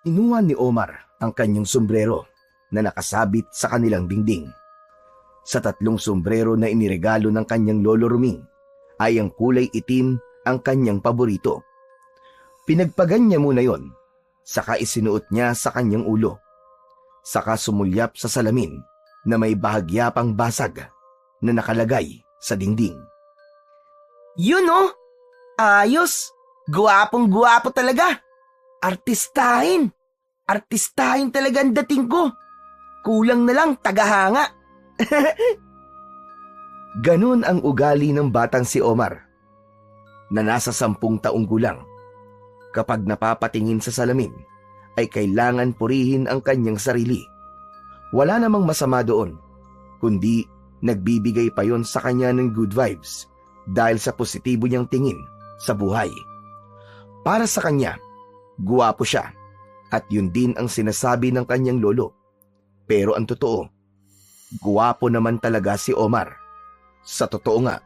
Inuha ni Omar ang kanyang sombrero na nakasabit sa kanilang dingding. Sa 3 sombrero na iniregalo ng kanyang lolo Ruming ay ang kulay itim ang kanyang paborito. Pinagpagan niya muna yon, saka isinuot niya sa kanyang ulo. Saka sumulyap sa salamin na may bahagya pang basag na nakalagay sa dingding. Yun oh! Ayos! Guwapong-guwapo talaga! Artistahin! Artistahin talaga ang dating ko! Kulang na lang tagahanga! Ganun ang ugali ng batang si Omar, na nasa 10 taong gulang. Kapag napapatingin sa salamin, ay kailangan purihin ang kanyang sarili. Wala namang masama doon, kundi nagbibigay pa yon sa kanya ng good vibes dahil sa positibo niyang tingin sa buhay. Para sa kanya, guwapo siya at yun din ang sinasabi ng kanyang lolo. Pero ang totoo, guwapo naman talaga si Omar. Sa totoo nga,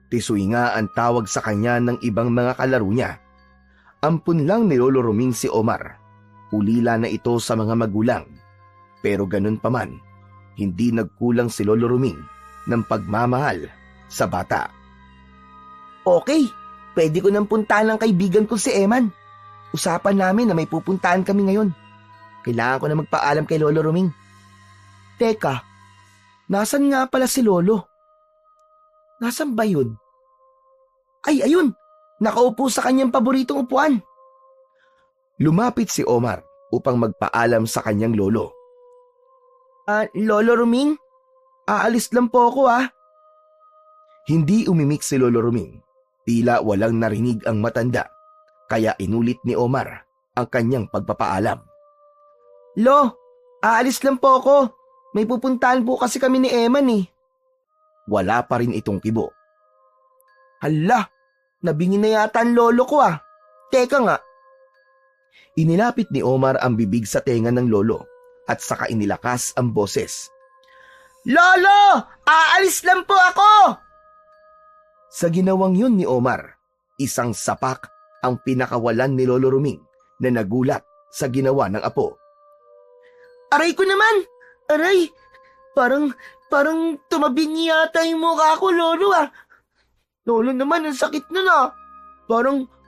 Tisoy nga ang tawag sa kanya ng ibang mga kalaro niya. Ampun lang ni Lolo Ruming si Omar. Ulila na ito sa mga magulang. Pero ganun pa man, hindi nagkulang si Lolo Ruming ng pagmamahal sa bata. Okay, pwede ko nang puntahan ng kaibigan ko si Eman. Usapan namin na may pupuntahan kami ngayon. Kailangan ko na magpaalam kay Lolo Ruming. Teka, nasan nga pala si Lolo? Nasan ba yun? Ay, ayun! Nakaupo sa kanyang paboritong upuan. Lumapit si Omar upang magpaalam sa kanyang lolo. Lolo Ruming? Aalis lang po ako Hindi umimik si Lolo Ruming. Tila walang narinig ang matanda, kaya inulit ni Omar ang kanyang pagpapaalam. Lo, aalis lang po ako. May pupuntahan po kasi kami ni Eman Wala pa rin itong kibo. Hala, nabingi na yata ang lolo ko Teka nga. Inilapit ni Omar ang bibig sa tenga ng lolo at saka inilakas ang boses. Lolo! Aalis lang po ako! Sa ginawang yun ni Omar, isang sapak ang pinakawalan ni Lolo Ruming na nagulat sa ginawa ng apo. Aray ko naman! Aray! Parang tumabing yata yung mukha ko, Lolo Lolo naman, ang sakit nun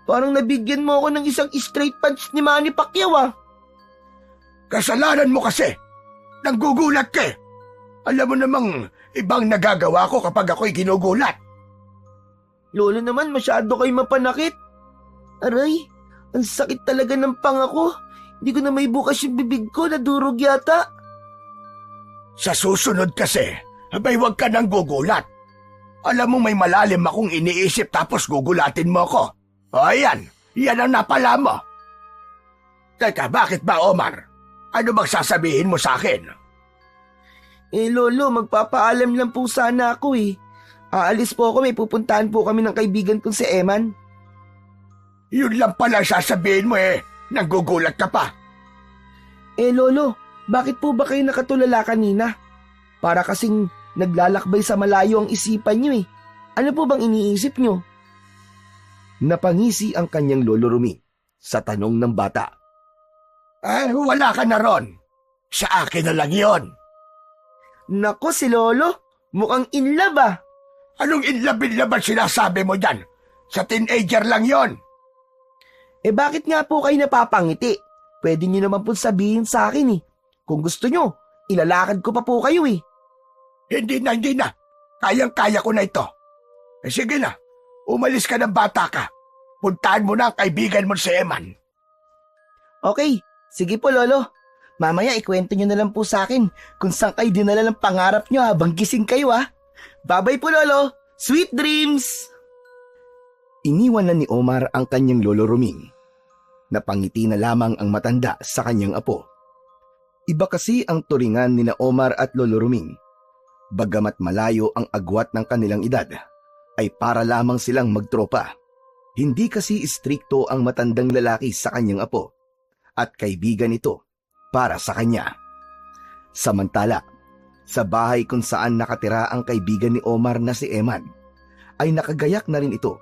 Parang nabigyan mo ako ng isang straight punch ni Manny Pacquiao Kasalanan mo kasi! Nanggugulat ka Alam mo namang ibang nagagawa ko kapag ako'y ginugulat. Lolo naman, masyado kayo mapanakit. Aray, ang sakit talaga ng panga ko. Hindi ko na may bukas yung bibig ko, nadurog yata. Sa susunod kasi, abay huwag ka nang gugulat. Alam mo may malalim akong iniisip tapos gugulatin mo ko. O yan ang napala mo. Teka, bakit ba Omar? Ano bang sasabihin mo sa akin? Lolo, magpapaalam lang po sana ako Aalis po ako, may pupuntahan po kami ng kaibigan kong si Eman. Yun lang pala sasabihin mo nanggugulat ka pa. Lolo, bakit po ba kayo nakatulala kanina? Para kasing naglalakbay sa malayo ang isipan nyo Ano po bang iniisip nyo? Napangisi ang kanyang Lolo Rumi sa tanong ng bata. Wala ka na ron. Sa akin na lang yon. Nako si Lolo, mukhang in love Anong inlab-inlab ang sinasabi mo dyan? Sa teenager lang yon. Bakit nga po kayo napapangiti? Pwede nyo naman po sabihin sa akin Kung gusto nyo, ilalakad ko pa po kayo Hindi na. Kayang-kaya ko na ito. Sige na, umalis ka ng bata ka. Puntahan mo na ang kaibigan mo si Eman. Okay, sige po Lolo. Mamaya ikwento nyo na lang po sa akin kung saan kayo dinala ng pangarap nyo habang gising kayo Bye-bye po Lolo. Sweet dreams! Iniwan na ni Omar ang kanyang Lolo Ruming. Napangiti na lamang ang matanda sa kanyang apo. Iba kasi ang turingan ni na Omar at Lolo Ruming. Bagamat malayo ang agwat ng kanilang edad, ay para lamang silang magtropa. Hindi kasi istrikto ang matandang lalaki sa kanyang apo at kaibigan ito para sa kanya. Samantala, sa bahay kung saan nakatira ang kaibigan ni Omar na si Eman, ay nakagayak na rin ito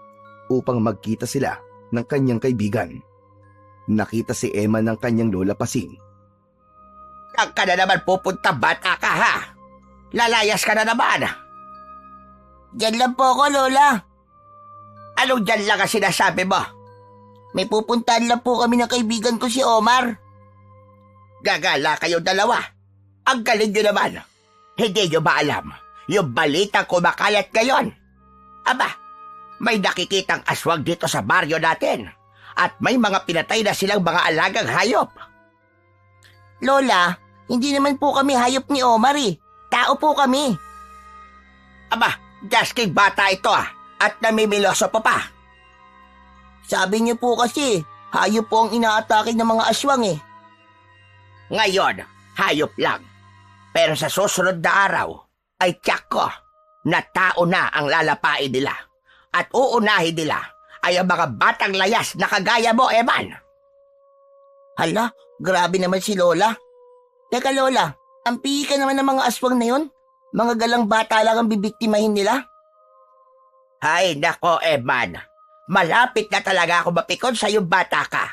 upang magkita sila ng kanyang kaibigan. nakita si Emma ng kanyang lola Pasing. Saan ka na naman pupunta, bata ka ha? Lalayas ka na naman. Diyan lang po ako, Lola. Anong dyan lang ang sinasabi mo? May pupuntahan lang po kami ng kaibigan ko si Omar. Gagala kayo dalawa. Ang galing nyo naman. Hindi nyo ba alam yung balitang kumakalat ngayon? Aba, may nakikitang aswang dito sa baryo natin at may mga pinatay na silang mga alagang hayop. Lola, hindi naman po kami hayop ni Omar eh. Tao po kami. Aba, gasking bata ito at namimiloso pa. Sabi niyo po kasi, hayop po ang inaatake ng mga aswang eh. Ngayon, hayop lang. Pero sa susunod na araw, ay tiyak ko na tao na ang lalapain nila. At uunahin nila ay ang mga batang layas na kagaya mo, Eman. Hala, grabe naman si Lola. Teka Lola, ang pihi ka naman ng mga aswang na yun? Mga galang bata lang ang bibiktimahin nila? Ay nako, Eman. Malapit na talaga ako mapikon sa iyong bata ka.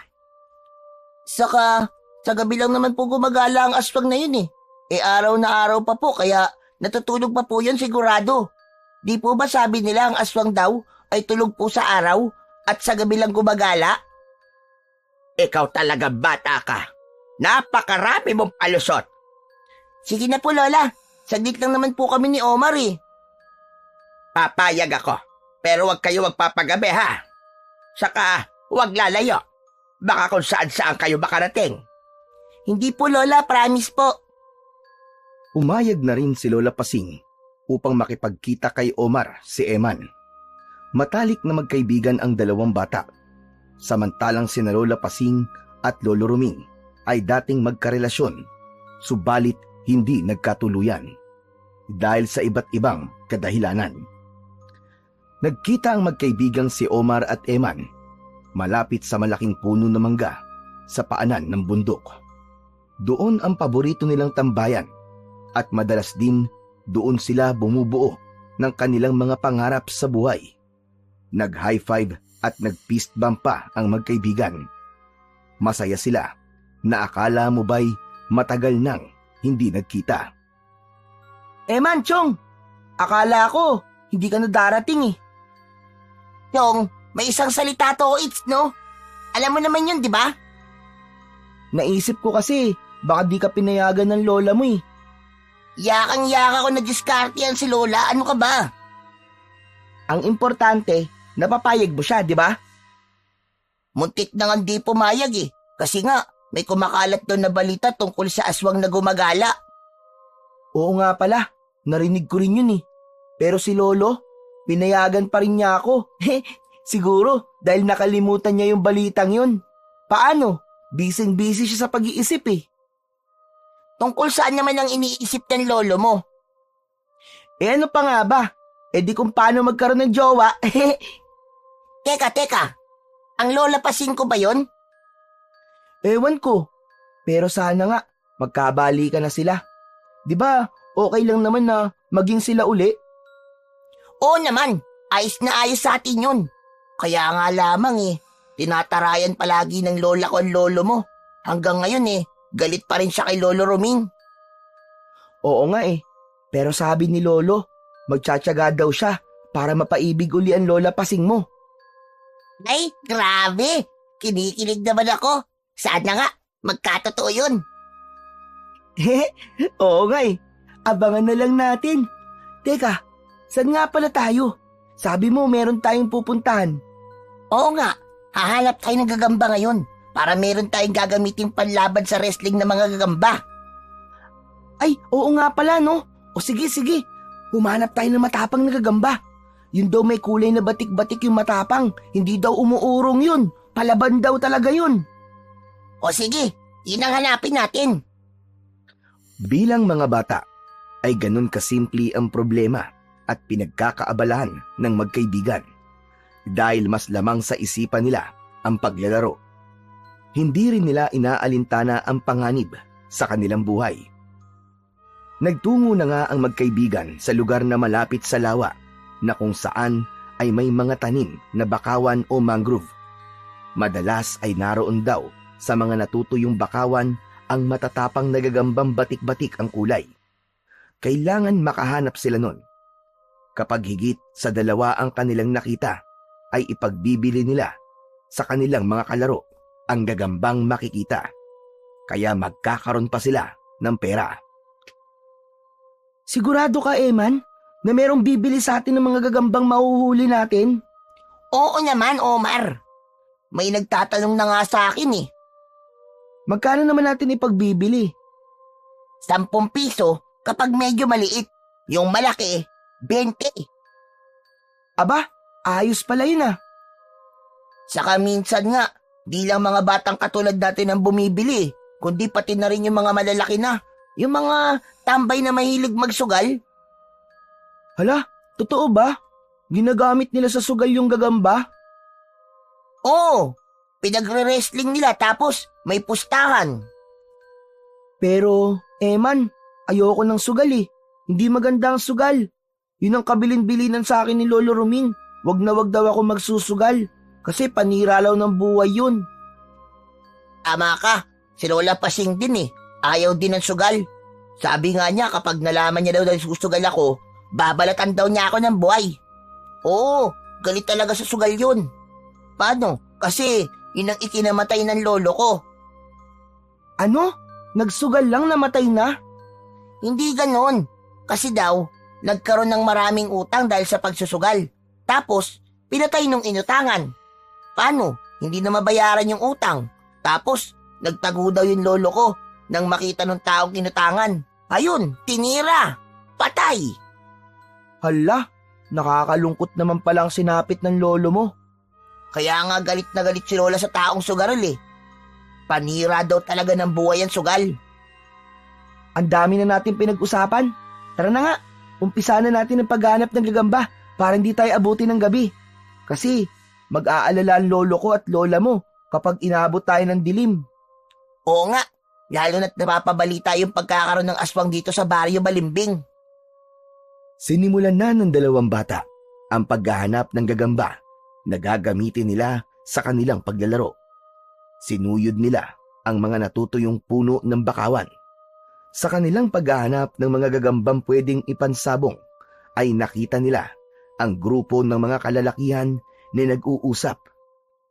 Saka, sa gabi lang naman po gumagala ang aswang na yun eh. Araw na araw pa po, kaya natutulog pa po yun sigurado. Di po ba sabi nila ang aswang daw ay tulog po sa araw at sa gabi lang gumagala? Ikaw talaga bata ka. Napakarami mong palusot. Sige na po Lola, saglit lang naman po kami ni Omar eh. Papayag ako, pero wag kayo magpapagabi ha. Saka wag lalayo. Baka kung saan kayo makarating. Hindi po Lola, promise po. Umayag na rin si Lola Pasing upang makipagkita kay Omar si Eman. Matalik na magkaibigan ang dalawang bata. Samantalang sina Lola Pasing at Lolo Ruming ay dating magkarelasyon, subalit hindi nagkatuluyan dahil sa iba't ibang kadahilanan. Nagkita ang magkaibigang si Omar at Eman malapit sa malaking puno ng mangga sa paanan ng bundok. Doon ang paborito nilang tambayan at madalas din doon sila bumubuo ng kanilang mga pangarap sa buhay. Nag-high five at nag-fist bump pa ang magkaibigan. Masaya sila na akala mo ba'y matagal nang hindi nagkita. Eman, Chong, akala ko hindi ka na darating eh. Chong, may isang salita to, it's no? Alam mo naman yun, di ba? Naisip ko kasi, baka di ka pinayagan ng lola mo eh. Yakang-yaka ko na diskarte yan si Lola, ano ka ba? Ang importante, napapayag mo siya, di ba? Muntik na nga di pumayag eh, kasi nga, may kumakalat doon na balita tungkol sa aswang na gumagala. Oo nga pala, narinig ko rin yun eh. Pero si Lolo, pinayagan pa rin niya ako. Siguro, dahil nakalimutan niya yung balitang yun. Paano? Busy siya sa pag-iisip eh. Tungkol saan naman ang iniisip ng lolo mo? Ano pa nga ba? Di kung paano magkaroon ng jowa. Teka. Ang Lola Pasing ko ba yun? Ewan ko. Pero sana nga, magkabalikan na sila. Di ba, okay lang naman na maging sila uli? Oo naman, ayos na ayos sa atin yun. Kaya nga lamang tinatarayan palagi ng lola ko ang lolo mo. Hanggang ngayon galit pa rin siya kay Lolo Ruming. Oo nga pero sabi ni Lolo, magtsatsaga daw siya para mapaibig uli ang Lola Pasing mo. Ay, grabe! Kinikilig naman ako. Sana nga, magkatotoo yun. Oo nga abangan na lang natin. Teka, saan nga pala tayo? Sabi mo meron tayong pupuntahan. Oo nga, hahanap tayo ng gagamba ngayon para meron tayong gagamitin panlaban sa wrestling ng mga gagamba. Ay, oo nga pala no. O sige, humanap tayo ng matapang na gagamba. Yun daw may kulay na batik-batik yung matapang, hindi daw umuurong yun. Palaban daw talaga yun. O sige, yun ang hanapin natin. Bilang mga bata, ay ganun kasimple ang problema at pinagkakaabalahan ng magkaibigan dahil mas lamang sa isipan nila ang paglalaro. Hindi rin nila inaalintana ang panganib sa kanilang buhay. Nagtungo na nga ang magkaibigan sa lugar na malapit sa lawa na kung saan ay may mga tanim na bakawan o mangrove. Madalas ay naroon daw Sa mga natutuyong bakawan, ang matatapang nagagambang batik-batik ang kulay. Kailangan makahanap sila nun. Kapag higit sa 2 ang kanilang nakita, ay ipagbibili nila sa kanilang mga kalaro ang gagambang makikita. Kaya magkakaroon pa sila ng pera. Sigurado ka, Eman, na merong bibili sa atin ng mga gagambang mahuhuli natin? Oo naman, Omar. May nagtatanong na nga sa akin eh. Magkano naman natin ipagbibili? 10 piso kapag medyo maliit. Yung malaki, 20. Aba, ayos pala yun ah. Saka minsan nga, di lang mga batang katulad natin ang bumibili, kundi pati na rin yung mga malalaki na. Yung mga tambay na mahilig magsugal. Hala, totoo ba? Ginagamit nila sa sugal yung gagamba? Oo, pinagre-wrestling nila tapos may pustahan. Pero, Eman, ayoko ng sugal eh. Hindi maganda ang sugal. Yun ang kabilin-bilinan sa akin ni Lolo Ruming. Wag na wag daw ako magsusugal. Kasi panira law ng buhay yun. Ama ka, si Lola Pasing din eh. Ayaw din ng sugal. Sabi nga niya kapag nalaman niya daw na susugal ako, babalatan daw niya ako ng buhay. Oo, galit talaga sa sugal yun. Paano? Kasi yun ang ikinamatay ng lolo ko. Ano? Nagsugal lang namatay na? Hindi ganon. Kasi daw, nagkaroon ng maraming utang dahil sa pagsusugal. Tapos, pinatay nung inutangan. Paano? Hindi na mabayaran yung utang. Tapos, nagtago daw yung lolo ko nang makita ng taong inutangan. Ayun, tinira. Patay. Hala, nakakalungkot naman palang sinapit ng lolo mo. Kaya nga galit na galit si Lola sa taong sugarol eh. Panira daw talaga ng buhay ang sugal. Ang dami na natin pinag-usapan. Tara na nga, umpisa na natin ang paghanap ng gagamba para hindi tayo abutin ng gabi. Kasi mag-aalala ang lolo ko at lola mo kapag inabot tayo ng dilim. Oo nga, lalo na't napapabalita yung pagkakaroon ng aswang dito sa Baryo Balimbing. Sinimulan na ng 2 bata ang paghahanap ng gagamba na gagamitin nila sa kanilang paglalaro. Sinuyod nila ang mga natutuyong puno ng bakawan. Sa kanilang paghahanap ng mga gagambang pwedeng ipansabong, ay nakita nila ang grupo ng mga kalalakihan na nag-uusap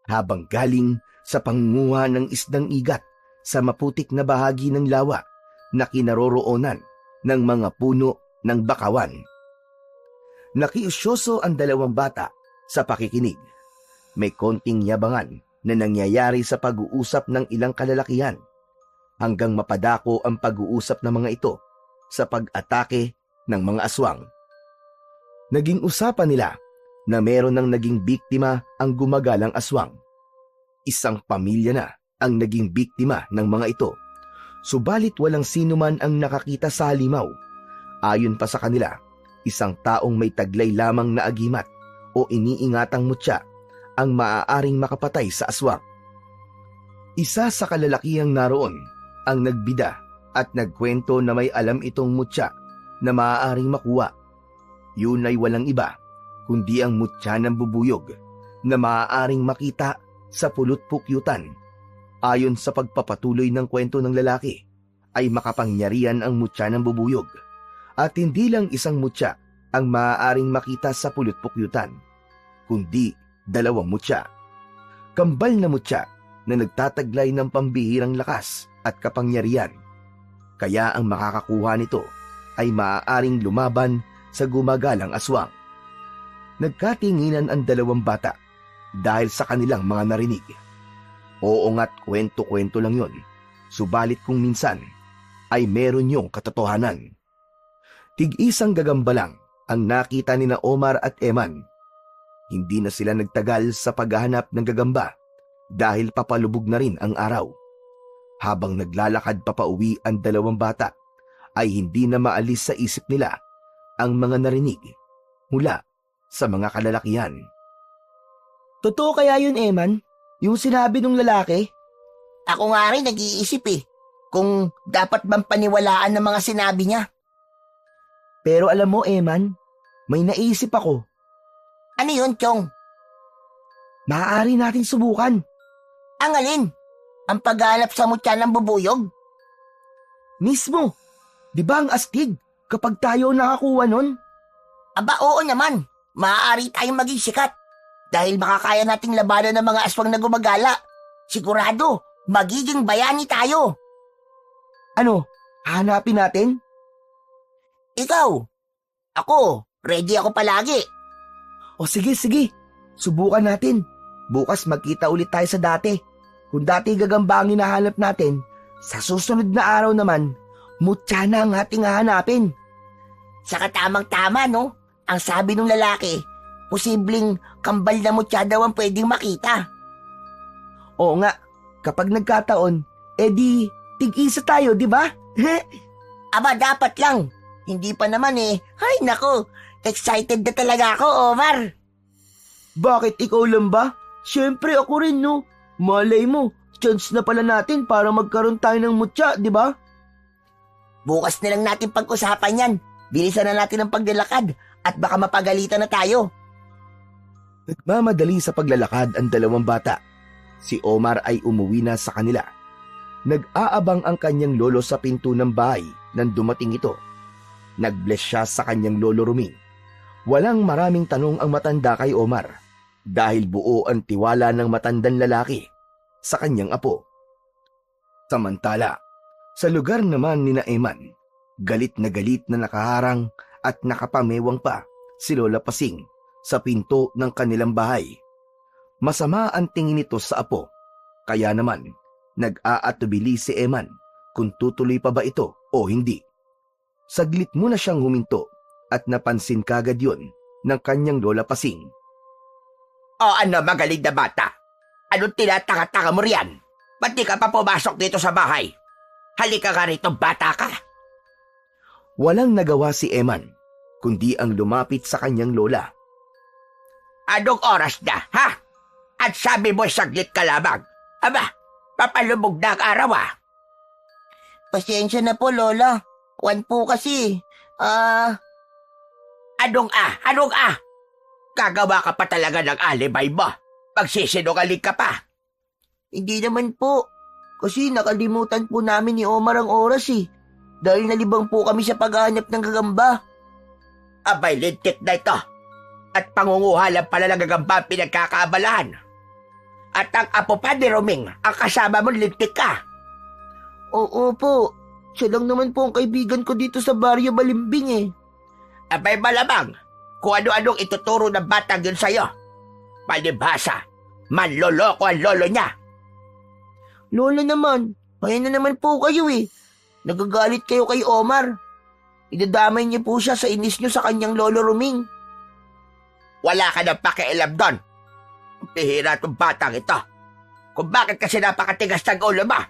habang galing sa pangunguha ng isdang igat sa maputik na bahagi ng lawa na kinaroroonan ng mga puno ng bakawan. Nakiusyoso ang 2 bata sa pakikinig. May konting yabangan na nangyayari sa pag-uusap ng ilang kalalakihan hanggang mapadako ang pag-uusap ng mga ito sa pag-atake ng mga aswang. Naging usapan nila na meron ng naging biktima ang gumagalang aswang. Isang pamilya na ang naging biktima ng mga ito. Subalit walang sino man ang nakakita sa halimaw. Ayon pa sa kanila, isang taong may taglay lamang na agimat o iniingatang mutya ang maaaring makapatay sa aswang. Isa sa kalalakihang naroon ang nagbida at nagkwento na may alam itong mutya na maaaring makuha. Yun ay walang iba kundi ang mutya ng bubuyog na maaaring makita sa pulot-pukyutan. Ayon sa pagpapatuloy ng kwento ng lalaki, ay makapangyarihan ang mutya ng bubuyog at hindi lang isang mutya ang maaaring makita sa pulot-pukyutan, kundi 2 mutya. Kambal na mutya na nagtataglay ng pambihirang lakas at kapangyarihan. Kaya ang makakakuha nito ay maaaring lumaban sa gumagalang aswang. Nagkatinginan ang 2 bata dahil sa kanilang mga narinig. Oo nga't kwento-kwento lang yon, subalit kung minsan ay meron yung katotohanan. Tig-isang gagamba lang ang nakita ni na Omar at Eman. Hindi na sila nagtagal sa paghahanap ng gagamba dahil papalubog na rin ang araw. Habang naglalakad papauwi ang 2 bata, ay hindi na maalis sa isip nila ang mga narinig mula sa mga kalalakihan. Totoo kaya yun, Eman? Yung sinabi ng lalaki? Ako nga rin nag-iisip eh, kung dapat bang paniwalaan ng mga sinabi niya. Pero alam mo, Eman, may naisip ako. Ano yun, Chong? Maaari natin subukan. Ang alin? Ang paghanap sa mutya ng bubuyog? Mismo! Di ba ang astig kapag tayo nakakuha nun? Aba, oo naman. Maaari tayong maging sikat. Dahil makakaya nating labanan ng mga aswang na gumagala. Sigurado, magiging bayani tayo. Ano, hanapin natin? Ikaw? Ako, ready ako palagi. O sige, subukan natin. Bukas magkita ulit tayo sa dati. Kung dati gagamba ang hinahanap natin, sa susunod na araw naman, mutya na ang ating hahanapin. Saka tamang-tama, no? Ang sabi ng lalaki, posibleng kambal na mutya daw ang pwedeng makita. Oo nga, kapag nagkataon, edi tig-isa tayo, di ba? Aba, dapat lang. Hindi pa naman eh. Ay, nako. Excited na talaga ako, Omar. Bakit ikaw lang ba? Siyempre ako rin, no? Malay mo, chance na pala natin para magkaroon tayo ng mutya, di ba? Bukas na lang natin pag-usapan yan. Bilisan na natin ang paglalakad at baka mapagalitan na tayo. Nagmamadali sa paglalakad ang dalawang bata. Si Omar ay umuwi na sa kanila. Nag-aabang ang kanyang lolo sa pinto ng bahay nang dumating ito. Nag-bless siya sa kanyang lolo Ruming. Walang maraming tanong ang matanda kay Omar dahil buo ang tiwala ng matandang lalaki sa kanyang apo. Samantala, sa lugar naman ni Eman, galit na nakaharang at nakapamewang pa si Lola Pasing sa pinto ng kanilang bahay. Masama ang tingin nito sa apo, kaya naman nag-aatubili si Eman kung tutuloy pa ba ito o hindi. Saglit muna siyang huminto at napansin kagad yun ng kanyang Lola Pasing. O ano, magaling na bata? Anong tinataka-taka mo riyan? Ba't di ka pa pumasok dito sa bahay? Halika ka rito, bata ka! Walang nagawa si Eman, kundi ang lumapit sa kanyang lola. Anong oras na, ha? At sabi mo saglit ka lamang. Aba, papalubog na ang araw ah. Pasensya na po, Lola. Kwan po kasi. Anong ah? Gagawa ka pa talaga ng alibay mo. Magsisinungaling ka pa. Hindi naman po. Kasi nakalimutan po namin ni Omar ang oras eh. Dahil nalibang po kami sa paghahanap ng gagamba. Abay, lintik na ito. At pangunguha lang pala ng gagamba ang pinagkakaabalahan. At ang apo pa ni Roming, ang kasama mo lintik ka. Oo po. Siya lang naman po ang kaibigan ko dito sa Baryo Balimbing eh. Abay malamang kung ano-anong ituturo ng batang yun sa'yo. Palibhasa, manloloko ang lolo niya. Lola naman, kaya na naman po kayo eh. Nagagalit kayo kay Omar. Idadamay niyo po siya sa inis niyo sa kanyang lolo Ruming. Wala ka nang pakialam doon. Pihira itong batang ito. Kung bakit kasi napakatigas ng ulo mo.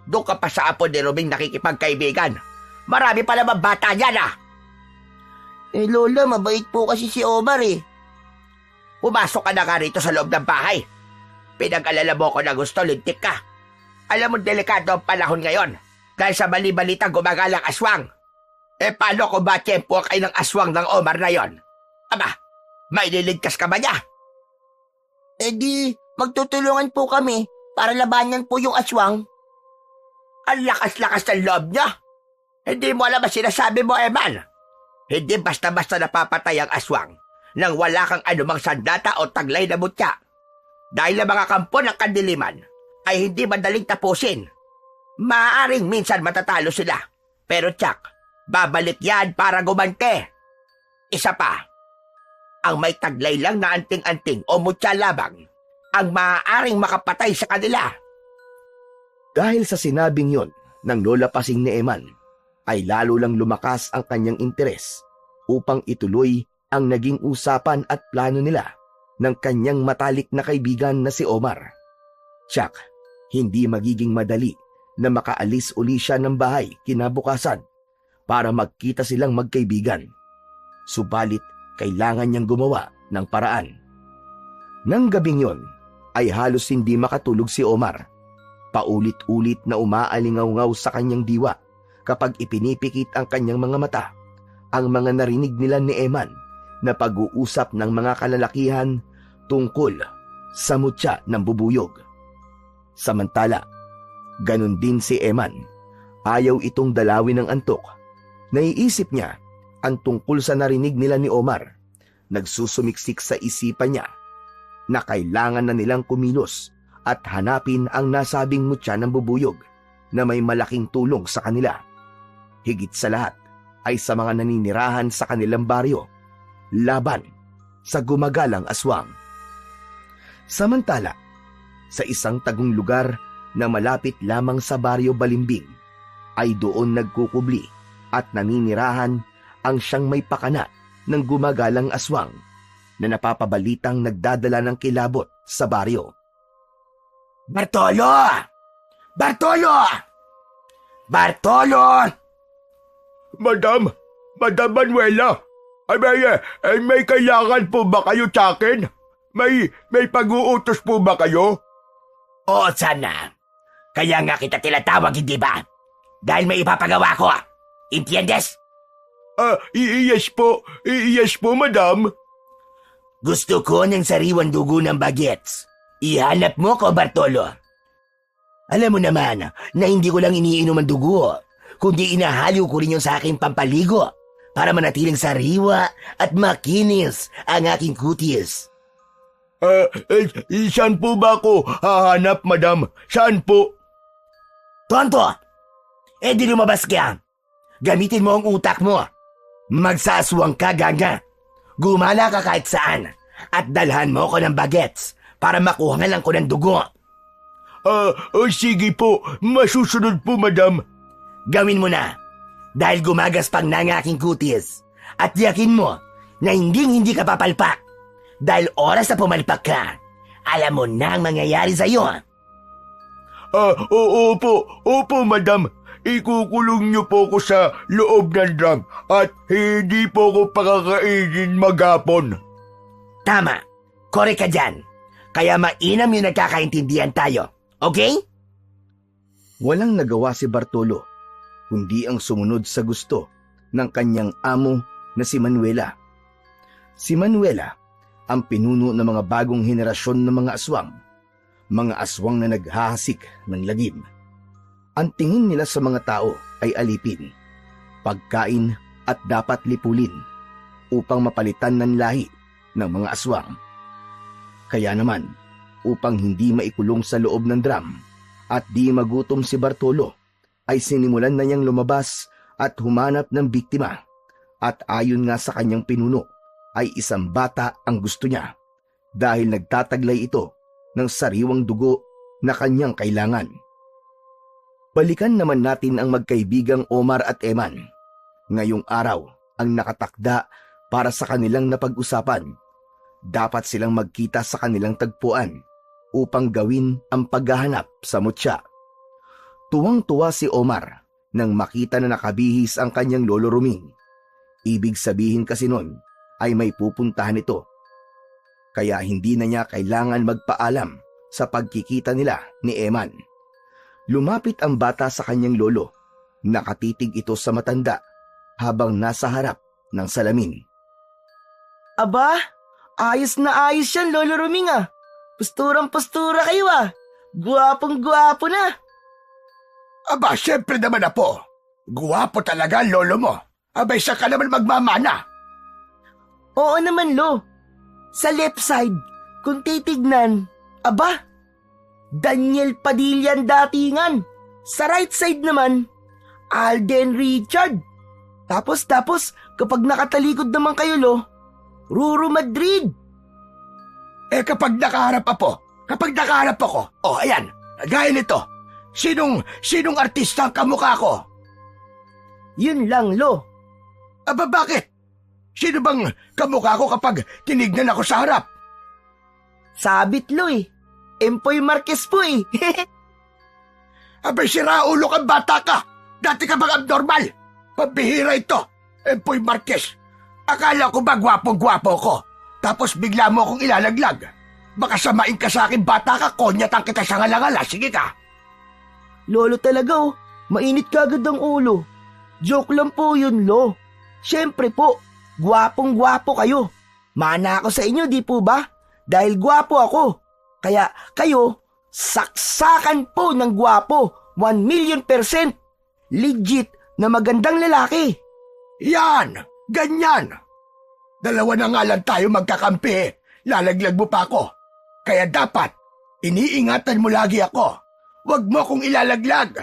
Doon ka pa sa apo ni Ruming nakikipagkaibigan. Marami pa naman bata niyan ah. Eh Lola, mabait po kasi si Omar eh. Pumasok ka na nga rito sa loob ng bahay. Pinag-alala mo ko na gusto, lintik ka. Alam mo, delikado ang panahon ngayon. Dahil sa bali-balitang gumagalang aswang. Eh paano kung matiyempo kayo ng aswang ng Omar na yon? Aba, may liligtas ka ba niya? Eh di, magtutulungan po kami para labanan po yung aswang. Ang lakas-lakas ng loob niya. Hindi mo alam ang sinasabi mo, Eman. Hindi basta-basta napapatay ang aswang nang wala kang anumang sandata o taglay na mutya. Dahil ang mga kampo ng kadiliman ay hindi madaling tapusin. Maaaring minsan matatalo sila. Pero tsak, babalik yan para gumante. Isa pa, ang may taglay lang na anting-anting o mutya labang ang maaaring makapatay sa kanila. Dahil sa sinabing yon ng Lola Pasing ni Eman, ay lalo lang lumakas ang kanyang interes upang ituloy ang naging usapan at plano nila ng kanyang matalik na kaibigan na si Omar. Tiyak, hindi magiging madali na makaalis uli siya ng bahay kinabukasan para magkita silang magkaibigan. Subalit, kailangan niyang gumawa ng paraan. Nang gabing yon, ay halos hindi makatulog si Omar. Paulit-ulit na umaalingaw-ngaw sa kanyang diwa kapag ipinipikit ang kanyang mga mata ang mga narinig nila ni Eman na pag-uusap ng mga kalalakihan tungkol sa mutya ng bubuyog. Samantala, ganun din si Eman. Ayaw itong dalawin ng antok. Naiisip niya ang tungkol sa narinig nila ni Omar. Nagsusumiksik sa isipan niya na kailangan na nilang kumilos at hanapin ang nasabing mutya ng bubuyog na may malaking tulong sa kanila. Higit sa lahat ay sa mga naninirahan sa kanilang baryo, laban sa gumagalang aswang. Samantala, sa isang tagong lugar na malapit lamang sa baryo Balimbing, ay doon nagkukubli at naninirahan ang siyang may pakana ng gumagalang aswang na napapabalitang nagdadala ng kilabot sa baryo. Bartolo! Bartolo! Bartolo! Madam Manuela, may kailangan po ba kayo sa akin? May pag-uutos po ba kayo? Oo, sana. Kaya nga kita tinatawag, hindi ba? Dahil may ipapagawa ko. Entiendes? Yes po, madam. Gusto ko ng sariwang dugo ng bagets. Ihanap mo ko, Bartolo. Alam mo naman na hindi ko lang iniinom ang dugo, kundi inahaliw ko rin yung sa aking pampaligo para manatiling sariwa at makinis ang aking kutis. Saan po ba ako hahanap, madam? Saan po? Tonto! Di lumabas ka. Gamitin mo ang utak mo. Magsaswang ka, ganga. Gumala ka kahit saan at dalhan mo ko ng bagets para makuha lang ko ng dugo. Sige po. Masusunod po, madam. Gawin mo na dahil gumagaspang na ang aking kutis at yakin mo na hindi ka papalpak dahil oras na pumalpak ka, alam mo na ang mangyayari sa'yo. Opo, madam. Ikukulong niyo po ko sa loob ng drum at hindi po ko pakakainin maghapon. Tama. Korek ka dyan. Kaya mainam yung nagkakaintindihan tayo. Okay? Walang nagawa si Bartolo, kundi ang sumunod sa gusto ng kanyang amo na si Manuela. Si Manuela ang pinuno ng mga bagong henerasyon ng mga aswang na naghahasik ng lagim. Ang tingin nila sa mga tao ay alipin, pagkain at dapat lipulin upang mapalitan ng lahi ng mga aswang. Kaya naman, upang hindi maikulong sa loob ng drum at di magutom si Bartolo, ay sinimulan na niyang lumabas at humanap ng biktima. At ayon nga sa kanyang pinuno, ay isang bata ang gusto niya dahil nagtataglay ito ng sariwang dugo na kanyang kailangan. Balikan naman natin ang magkaibigang Omar at Eman. Ngayong araw ang nakatakda para sa kanilang napag-usapan. Dapat silang magkita sa kanilang tagpuan upang gawin ang paghahanap sa mutya. Tuwang-tuwa si Omar nang makita na nakabihis ang kanyang lolo Ruming. Ibig sabihin kasi nun ay may pupuntahan ito. Kaya hindi na niya kailangan magpaalam sa pagkikita nila ni Eman. Lumapit ang bata sa kanyang lolo. Nakatitig ito sa matanda habang nasa harap ng salamin. Aba, ayos na ayos yan, Lolo Ruming ah. Posturang-postura kayo ah. Guwapong-guwapo na. Aba, syempre naman apo. Guwapo talaga ang lolo mo. Abay, siya ka naman magmamana. Oo naman, Lo. Sa left side, kung titignan, aba, Daniel Padilla ang datingan. Sa right side naman, Alden Richard. Tapos, kapag nakatalikod naman kayo, Lo, Ruru Madrid. Kapag nakaharap ako, ayan, gaya nito. Sinong artista ang kamukha ko? Yun lang, Lo. Aba, bakit? Sino bang kamukha ko kapag tinignan ako sa harap? Sabit, Lo eh. Empoy Marquez po eh. Abay, sira ulo kang bata ka. Dati ka bang abnormal? Pabihira ito. Empoy Marquez. Akala ko ba gwapong-gwapo ko? Tapos bigla mo akong ilalaglag. Baka samain ka sa akin, bata ka, konyatan kita sa ngalangala. Sige ka. Lolo talaga oh. Mainit kagad ang ulo. Joke lang po yun, Lo. Siyempre po, gwapong-gwapo kayo. Mana ako sa inyo, di po ba? Dahil gwapo ako. Kaya kayo, Saksakan po ng gwapo, 1,000,000%. Legit na magandang lalaki. Yan! Ganyan! Dalawa na nga lang tayo magkakampi. Lalaglag mo pa ako. Kaya dapat, iniingatan mo lagi ako. Huwag mo akong ilalaglag.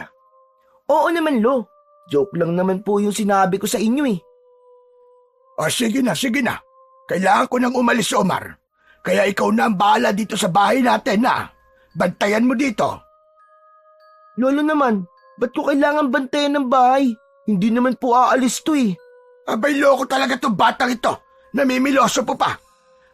Oo naman, Lo. Joke lang naman po yung sinabi ko sa inyo eh. O sige na, sige na. Kailangan ko nang umalis, Omar. Kaya ikaw na ang bahala dito sa bahay natin na. Bantayan mo dito. Lolo naman, ba't ko kailangan bantayan ng bahay? Hindi naman po aalis to eh. Abay, loko talaga tong batang ito. Namimiloso po pa.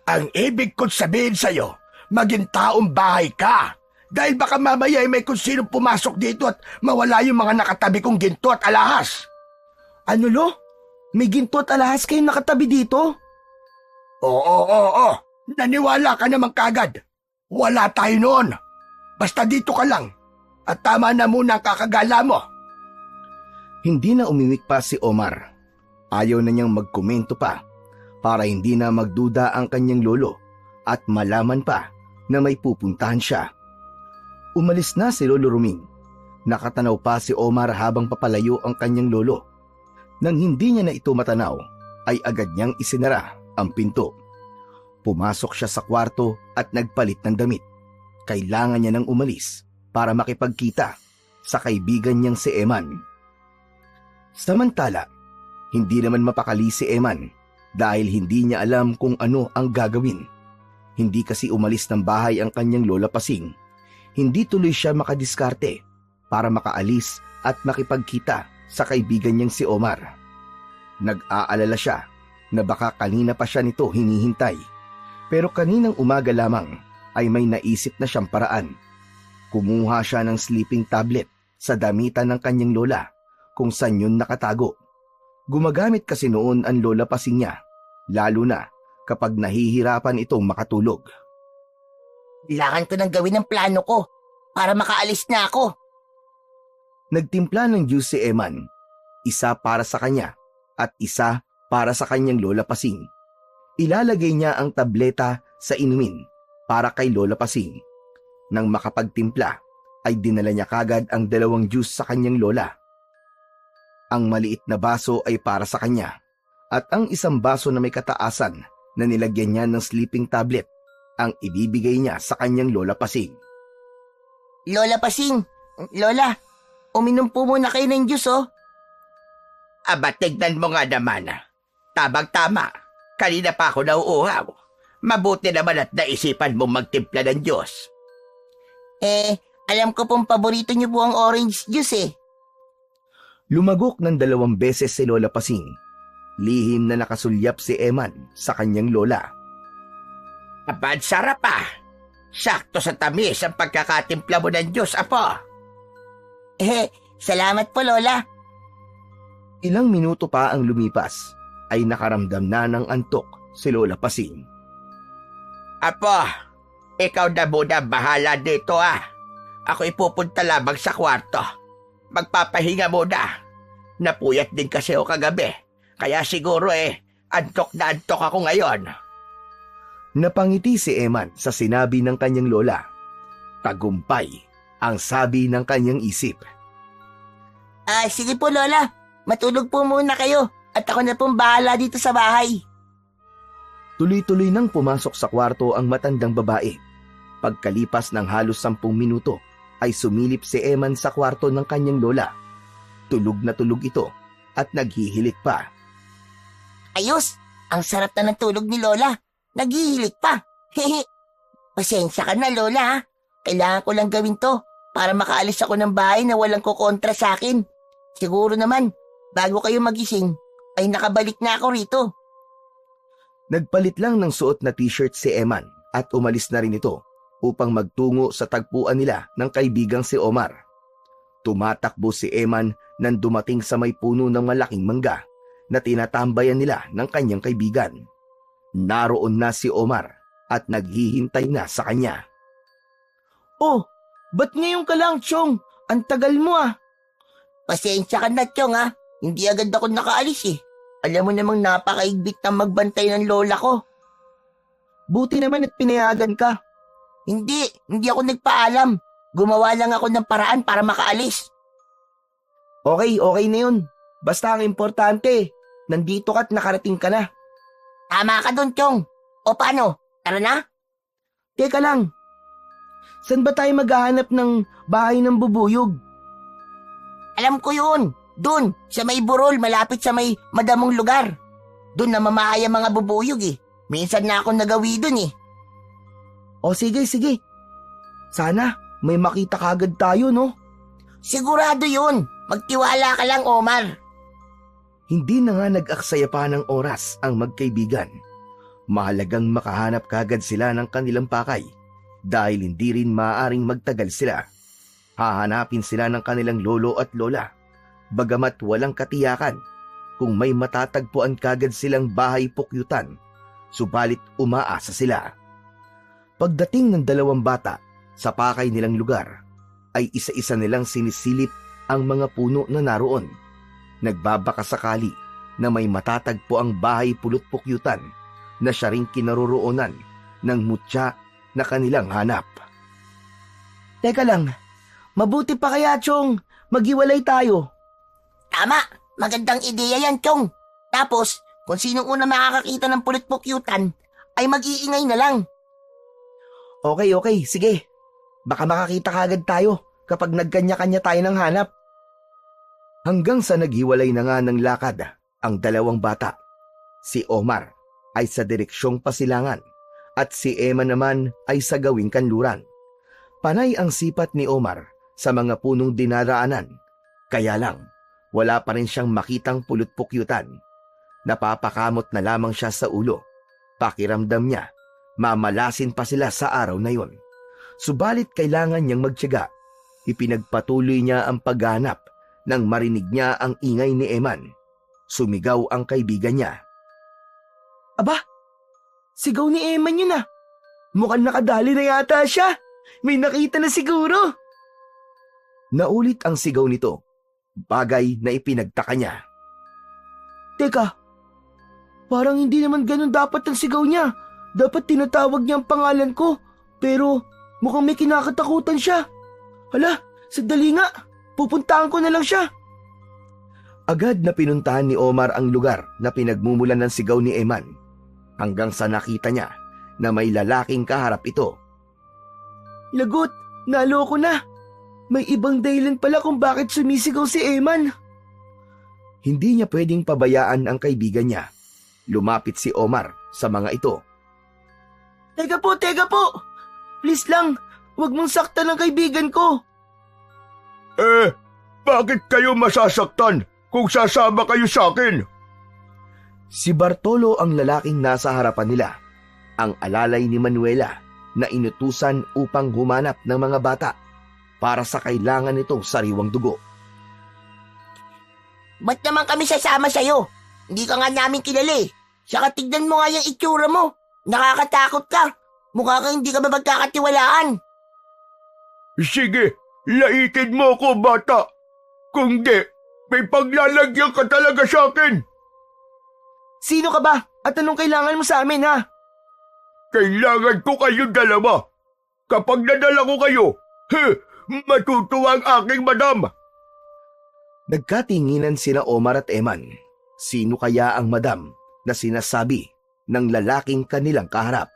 Ang ibig kong sabihin sa'yo, maging taong bahay ka. Dahil baka mamaya ay may kung sino pumasok dito at mawala yung mga nakatabi kong ginto at alahas. Ano, Lo? May ginto at alahas kayong nakatabi dito? Oo. Naniwala ka naman kagad. Wala tayo noon. Basta dito ka lang. At tama na muna ang kakagala mo. Hindi na umiwik pa si Omar. Ayaw na niyang magkomento pa para hindi na magduda ang kanyang lolo at malaman pa na may pupuntahan siya. Umalis na si Lolo Ruming. Nakatanaw pa si Omar habang papalayo ang kanyang lolo. Nang hindi niya na ito matanaw, ay agad niyang isinara ang pinto. Pumasok siya sa kwarto at nagpalit ng damit. Kailangan niya nang umalis para makipagkita sa kaibigan niyang si Eman. Samantala, hindi naman mapakali si Eman dahil hindi niya alam kung ano ang gagawin. Hindi kasi umalis ng bahay ang kanyang lola Pasing. Hindi tuloy siya makadiskarte para makaalis at makipagkita sa kaibigan niyang si Omar. Nag-aalala siya na baka kanina pa siya nito hinihintay. Pero kaninang umaga lamang ay may naisip na siyang paraan. Kumuha siya ng sleeping tablet sa damitan ng kanyang lola kung saan yun nakatago. Gumagamit kasi noon ang lola Pasing niya, lalo na kapag nahihirapan itong makatulog. Kailangan ko nang gawin ang plano ko para makaalis na ako. Nagtimpla ng juice si Eman, isa para sa kanya at isa para sa kanyang lola Pasing. Ilalagay niya ang tableta sa inumin para kay lola Pasing. Nang makapagtimpla, ay dinala niya kagad ang 2 juice sa kanyang lola. Ang maliit na baso ay para sa kanya at ang isang baso na may kataasan na nilagyan niya ng sleeping tablet ang ibibigay niya sa kanyang lola Pasing. Lola Pasing, Lola, uminom po muna kayo ng juice oh. Aba, tignan mo nga naman. Tabang-tama. Kanina pa ako nauuhaw. Mabuti naman at naisipan mong magtimpla ng Diyos. Alam ko pong paborito niyo po ang orange juice eh. Lumagok ng 2 beses si Lola Pasing. Lihim na nakasulyap si Eman sa kanyang lola. Aba, ang sarap ah. Sakto sa tamis ang pagkakatimpla mo ng Diyos, apo. Salamat po Lola. Ilang minuto pa ang lumipas ay nakaramdam na ng antok si Lola Pasing. Apo, ikaw na muna bahala dito ah. Ako ipupunta lamang sa kwarto. Magpapahinga muna. Napuyat din kasi ako kagabi. Kaya siguro antok na antok ako ngayon. Napangiti si Eman sa sinabi ng kanyang lola. Tagumpay ang sabi ng kanyang isip. Sige po Lola, matulog po muna kayo at ako na pong bahala dito sa bahay. Tuloy-tuloy nang pumasok sa kwarto ang matandang babae. Pagkalipas ng halos 10 minuto ay sumilip si Eman sa kwarto ng kanyang lola. Tulog na tulog ito at naghihilik pa. Ayos, ang sarap na ng tulog ni Lola. Naghihilik pa. Pasensya ka na Lola ha. Kailangan ko lang gawin to para makaalis ako ng bahay na walang kukontra sa akin. Siguro naman, bago kayo magising, ay nakabalik na ako rito. Nagpalit lang ng suot na t-shirt si Eman at umalis na rin ito upang magtungo sa tagpuan nila ng kaibigang si Omar. Tumatakbo si Eman nang dumating sa may puno ng malaking mangga na tinatambayan nila ng kanyang kaibigan. Naroon na si Omar at naghihintay na sa kanya. Oh, ba't ngayon ka lang, Chong? Ang tagal mo ah. Pasensya ka na Chong ha. Hindi agad ako nakaalis eh. Alam mo namang napakaigbit na magbantay ng lola ko. Buti naman at pinayagan ka. Hindi ako nagpaalam. Gumawa lang ako ng paraan para makaalis. Okay na yun. Basta ang importante, nandito ka't nakarating ka na. Tama ka dun, Chong. O paano? Tara na? Teka lang, saan ba tayo maghahanap ng bahay ng bubuyog? Alam ko yun. Dun, sa may burol, malapit sa may madamong lugar. Dun namamahay ang mga bubuyog eh. Minsan na ako nagawi dun eh. O sige. Sana may makita kagad tayo, no? Sigurado yun. Magtiwala ka lang, Omar. Hindi na nga nag-aksaya pa ng oras ang magkaibigan. Mahalagang makahanap kagad sila ng kanilang pakay dahil hindi rin maaaring magtagal sila. Hahanapin sila ng kanilang lolo at lola, bagamat walang katiyakan kung may matatagpuan kagad silang bahay pukyutan, subalit umaasa sila. Pagdating ng dalawang bata sa pakay nilang lugar, ay isa-isa nilang sinisilip ang mga puno na naroon. Nagbabaka sakali na may matatagpo ang bahay pulot-pukyutan na siya ring kinaroroonan ng mutya na kanilang hanap. Teka lang, mabuti pa kaya, Chong, maghiwalay tayo. Tama. Magandang ideya yan, Chong. Tapos, kung sinong una makakakita ng pulit-pukyutan, ay mag-iingay na lang. Okay, sige. Baka makakita kagad tayo kapag nagkanya-kanya tayo ng hanap. Hanggang sa naghiwalay na nga ng lakad ang dalawang bata. Si Omar ay sa direksyong pasilangan at si Emma naman ay sa gawing kanluran. Panay ang sipat ni Omar sa mga punong dinaraanan, kaya lang wala pa rin siyang makitang pulot-pukyutan. Napapakamot na lamang siya sa ulo. Pakiramdam niya, mamalasin pa sila sa araw na yon. Subalit kailangan niyang magtiyaga. Ipinagpatuloy niya ang paghanap nang marinig niya ang ingay ni Eman. Sumigaw ang kaibigan niya. Aba, sigaw ni Eman yun ah. Mukhang nakadali na yata siya. May nakita na siguro. Naulit ang sigaw nito, bagay na ipinagtaka niya. Teka, parang hindi naman ganun dapat ang sigaw niya. Dapat tinatawag niya ang pangalan ko, pero mukhang may kinakatakutan siya. Hala, sandali nga, pupuntahan ko na lang siya. Agad na pinuntahan ni Omar ang lugar na pinagmumulan ng sigaw ni Eman, hanggang sa nakita niya na may lalaking kaharap ito. Lagot, naloko na. May ibang dahilan pala kung bakit sumisigaw si Eman. Hindi niya pwedeng pabayaan ang kaibigan niya. Lumapit si Omar sa mga ito. Teka po. Please lang, huwag mong saktan ang kaibigan ko. Bakit kayo masasaktan kung sasama kayo sa akin? Si Bartolo ang lalaking nasa harapan nila, ang alalay ni Manuela na inutusan upang humanap ng mga bata para sa kailangan nitong sariwang dugo. Ba't naman kami sasama sa'yo? Hindi ka nga namin kilala eh. Saka tignan mo nga yung itsura mo. Nakakatakot ka. Mukha ka hindi ka ba magkakatiwalaan? Sige, laitin mo ko, bata. Kung di, may paglalagyan ka talaga sa akin. Sino ka ba? At anong kailangan mo sa amin, ha? Kailangan ko kayong dalawa. Kapag nadala ko kayo, matutuwa ang aking madam. Nagkatinginan sina Omar at Eman. Sino kaya ang madam na sinasabi ng lalaking kanilang kaharap?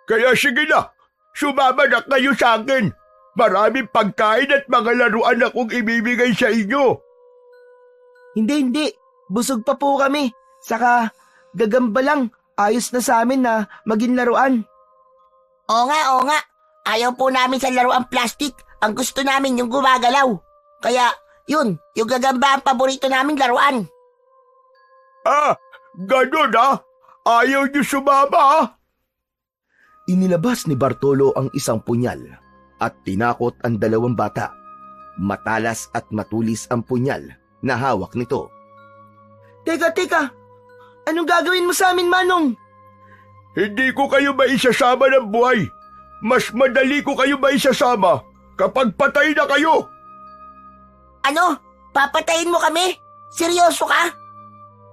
Kaya sige na, sumama na kayo sa akin. Maraming pagkain at mga laruan akong ibibigay sa inyo. Hindi. Busog pa po kami. Saka, gagamba lang. Ayos na sa amin na maging laruan. Oo nga. Ayaw po namin sa laruan plastic. Ang gusto namin yung gumagalaw. Kaya, yun, yung gagamba ang paborito naming laruan. Ganun Ayaw niyo sumama Inilabas ni Bartolo ang isang punyal at tinakot ang dalawang bata. Matalas at matulis ang punyal na hawak nito. Teka. Anong gagawin mo sa amin, Manong? Hindi ko kayo maisasama ng buhay. Mas madali ko kayo maisasama kapag patay na kayo. Ano? Papatayin mo kami? Seryoso ka?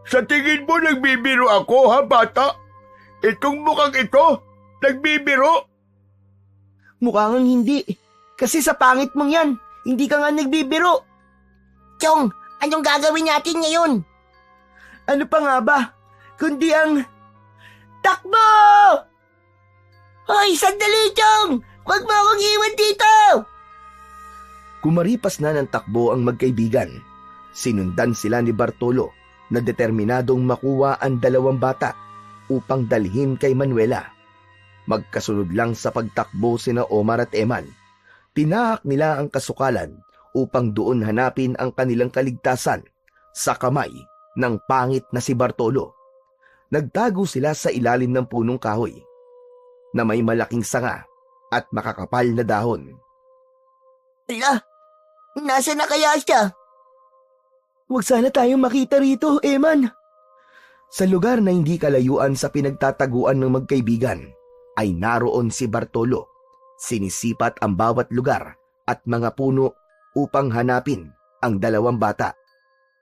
Sa tingin mo nagbibiro ako, ha, bata? Itong mukhang ito, nagbibiro? Mukhang hindi. Kasi sa pangit mong yan, hindi ka nga nagbibiro. Chong, anong gagawin natin ngayon? Ano pa nga ba? Kundi ang... Takbo! Hoy, sandali, Chong! Huwag mo akong iwan dito! Kumaripas na ng takbo ang magkaibigan. Sinundan sila ni Bartolo na determinadong makuha ang dalawang bata upang dalhin kay Manuela. Magkasunod lang sa pagtakbo sina Omar at Eman. Tinahak nila ang kasukalan upang doon hanapin ang kanilang kaligtasan sa kamay ng pangit na si Bartolo. Nagtago sila sa ilalim ng punong kahoy na may malaking sanga at makakapal na dahon. Ala, nasa na kaya siya? Huwag sana tayong makita rito, Eman. Sa lugar na hindi kalayuan sa pinagtataguan ng magkaibigan, ay naroon si Bartolo. Sinisipat ang bawat lugar at mga puno upang hanapin ang dalawang bata.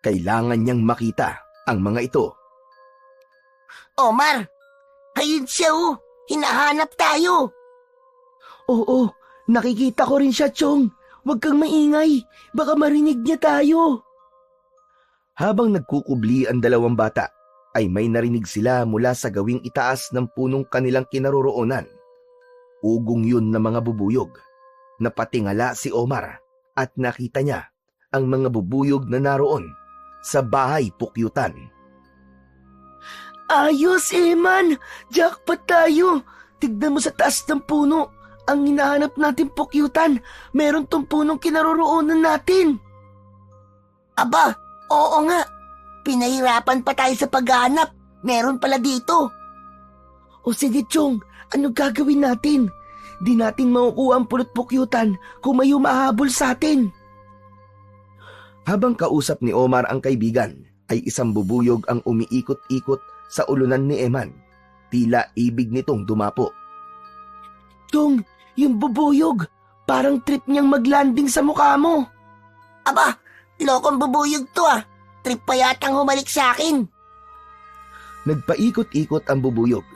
Kailangan niyang makita ang mga ito. Omar, ayun siya oh. Hinahanap tayo. Oo, nakikita ko rin siya, Chong. Huwag kang maingay. Baka marinig niya tayo. Habang nagkukubli ang dalawang bata, ay may narinig sila mula sa gawing itaas ng punong kanilang kinaroroonan. Ugong yun na mga bubuyog. Napatingala si Omar at nakita niya ang mga bubuyog na naroon sa bahay pukyutan. Ayos, Eman! Jackpot tayo! Tignan mo sa taas ng puno. Ang hinahanap natin pukyutan. Meron tong punong kinaroroonan natin. Aba, oo nga. Pinahirapan pa tayo sa paghahanap. Meron pala dito. O sige, Chong, ano gagawin natin? Di natin makukuha ang pulot pukyutan kung may humahabol sa atin. Habang kausap ni Omar ang kaibigan, ay isang bubuyog ang umiikot-ikot sa ulunan ni Eman. Tila ibig nitong dumapo. Chong, yung bubuyog, parang trip niyang maglanding sa mukha mo. Aba, lokong bubuyog to ah. Trip pa yatang humalik sa akin. Nagpaikot-ikot ang bubuyog.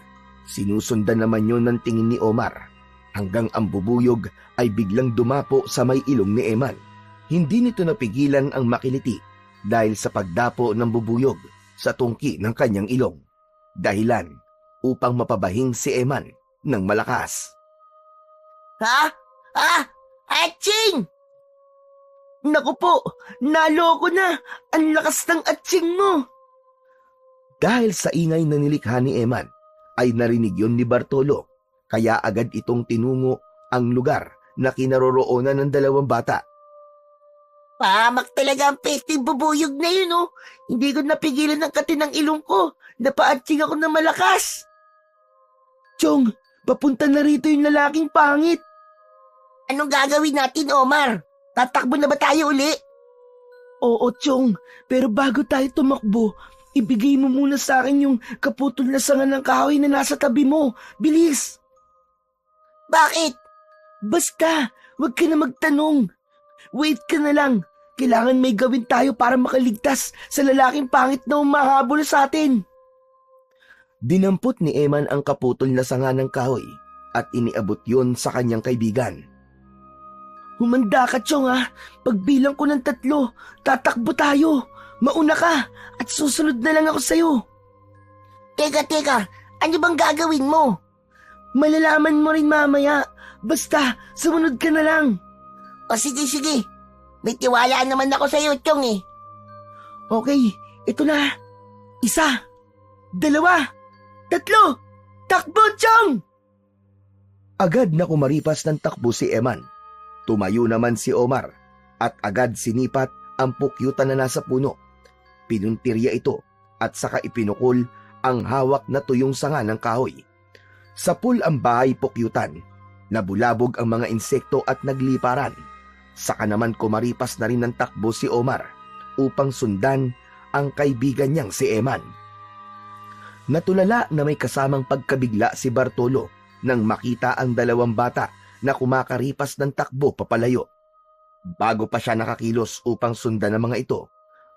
Sinusundan naman yun ng tingin ni Omar. Hanggang ang bubuyog ay biglang dumapo sa may ilong ni Eman. Hindi nito napigilan ang makiliti dahil sa pagdapo ng bubuyog sa tungki ng kanyang ilong. Dahilan upang mapabahing si Eman ng malakas. Ha? Aching! Naku po, naloko na. Ang lakas ng atsing mo. Dahil sa ingay na nilikha ni Eman, ay narinig yon ni Bartolo, kaya agad itong tinungo ang lugar na kinaroroonan ng dalawang bata. Pahamak talaga ang pesting bubuyog na yun oh. Hindi ko napigilan ang kati ng ilong ko. Napaatsing ako ng malakas. Chong, papunta na rito yung lalaking pangit. Anong gagawin natin, Omar? Tatakbo na ba tayo uli? Oo, Chong. Pero bago tayo tumakbo, ibigay mo muna sa akin yung kaputol na sanga ng kahoy na nasa tabi mo. Bilis! Bakit? Basta, wag ka na magtanong. Wait ka na lang. Kailangan may gawin tayo para makaligtas sa lalaking pangit na umahabol sa atin. Dinampot ni Eman ang kaputol na sanga ng kahoy at iniabot yon sa kanyang kaibigan. Humanda ka, Chong ha. Pagbilang ko ng 3, tatakbo tayo. Mauna ka at susunod na lang ako sa'yo. Teka, ano bang gagawin mo? Malalaman mo rin mamaya. Basta, sumunod ka na lang. O sige. May tiwala naman ako sa'yo, Chong eh. Okay, ito na. 1, 2, 3. Takbo, Chong! Agad na kumaripas ng takbo si Eman. Tumayo naman si Omar at agad sinipat ang pukyutan na nasa puno. Pinuntirya ito at saka ipinukol ang hawak na tuyong sanga ng kahoy. Sapul ang bahay pukyutan. Nabulabog ang mga insekto at nagliparan. Saka naman kumaripas na rin ng takbo si Omar upang sundan ang kaibigan niyang si Eman. Natulala na may kasamang pagkabigla si Bartolo nang makita ang dalawang bata na kumakaripas ng takbo papalayo. Bago pa siya nakakilos upang sundan ang mga ito,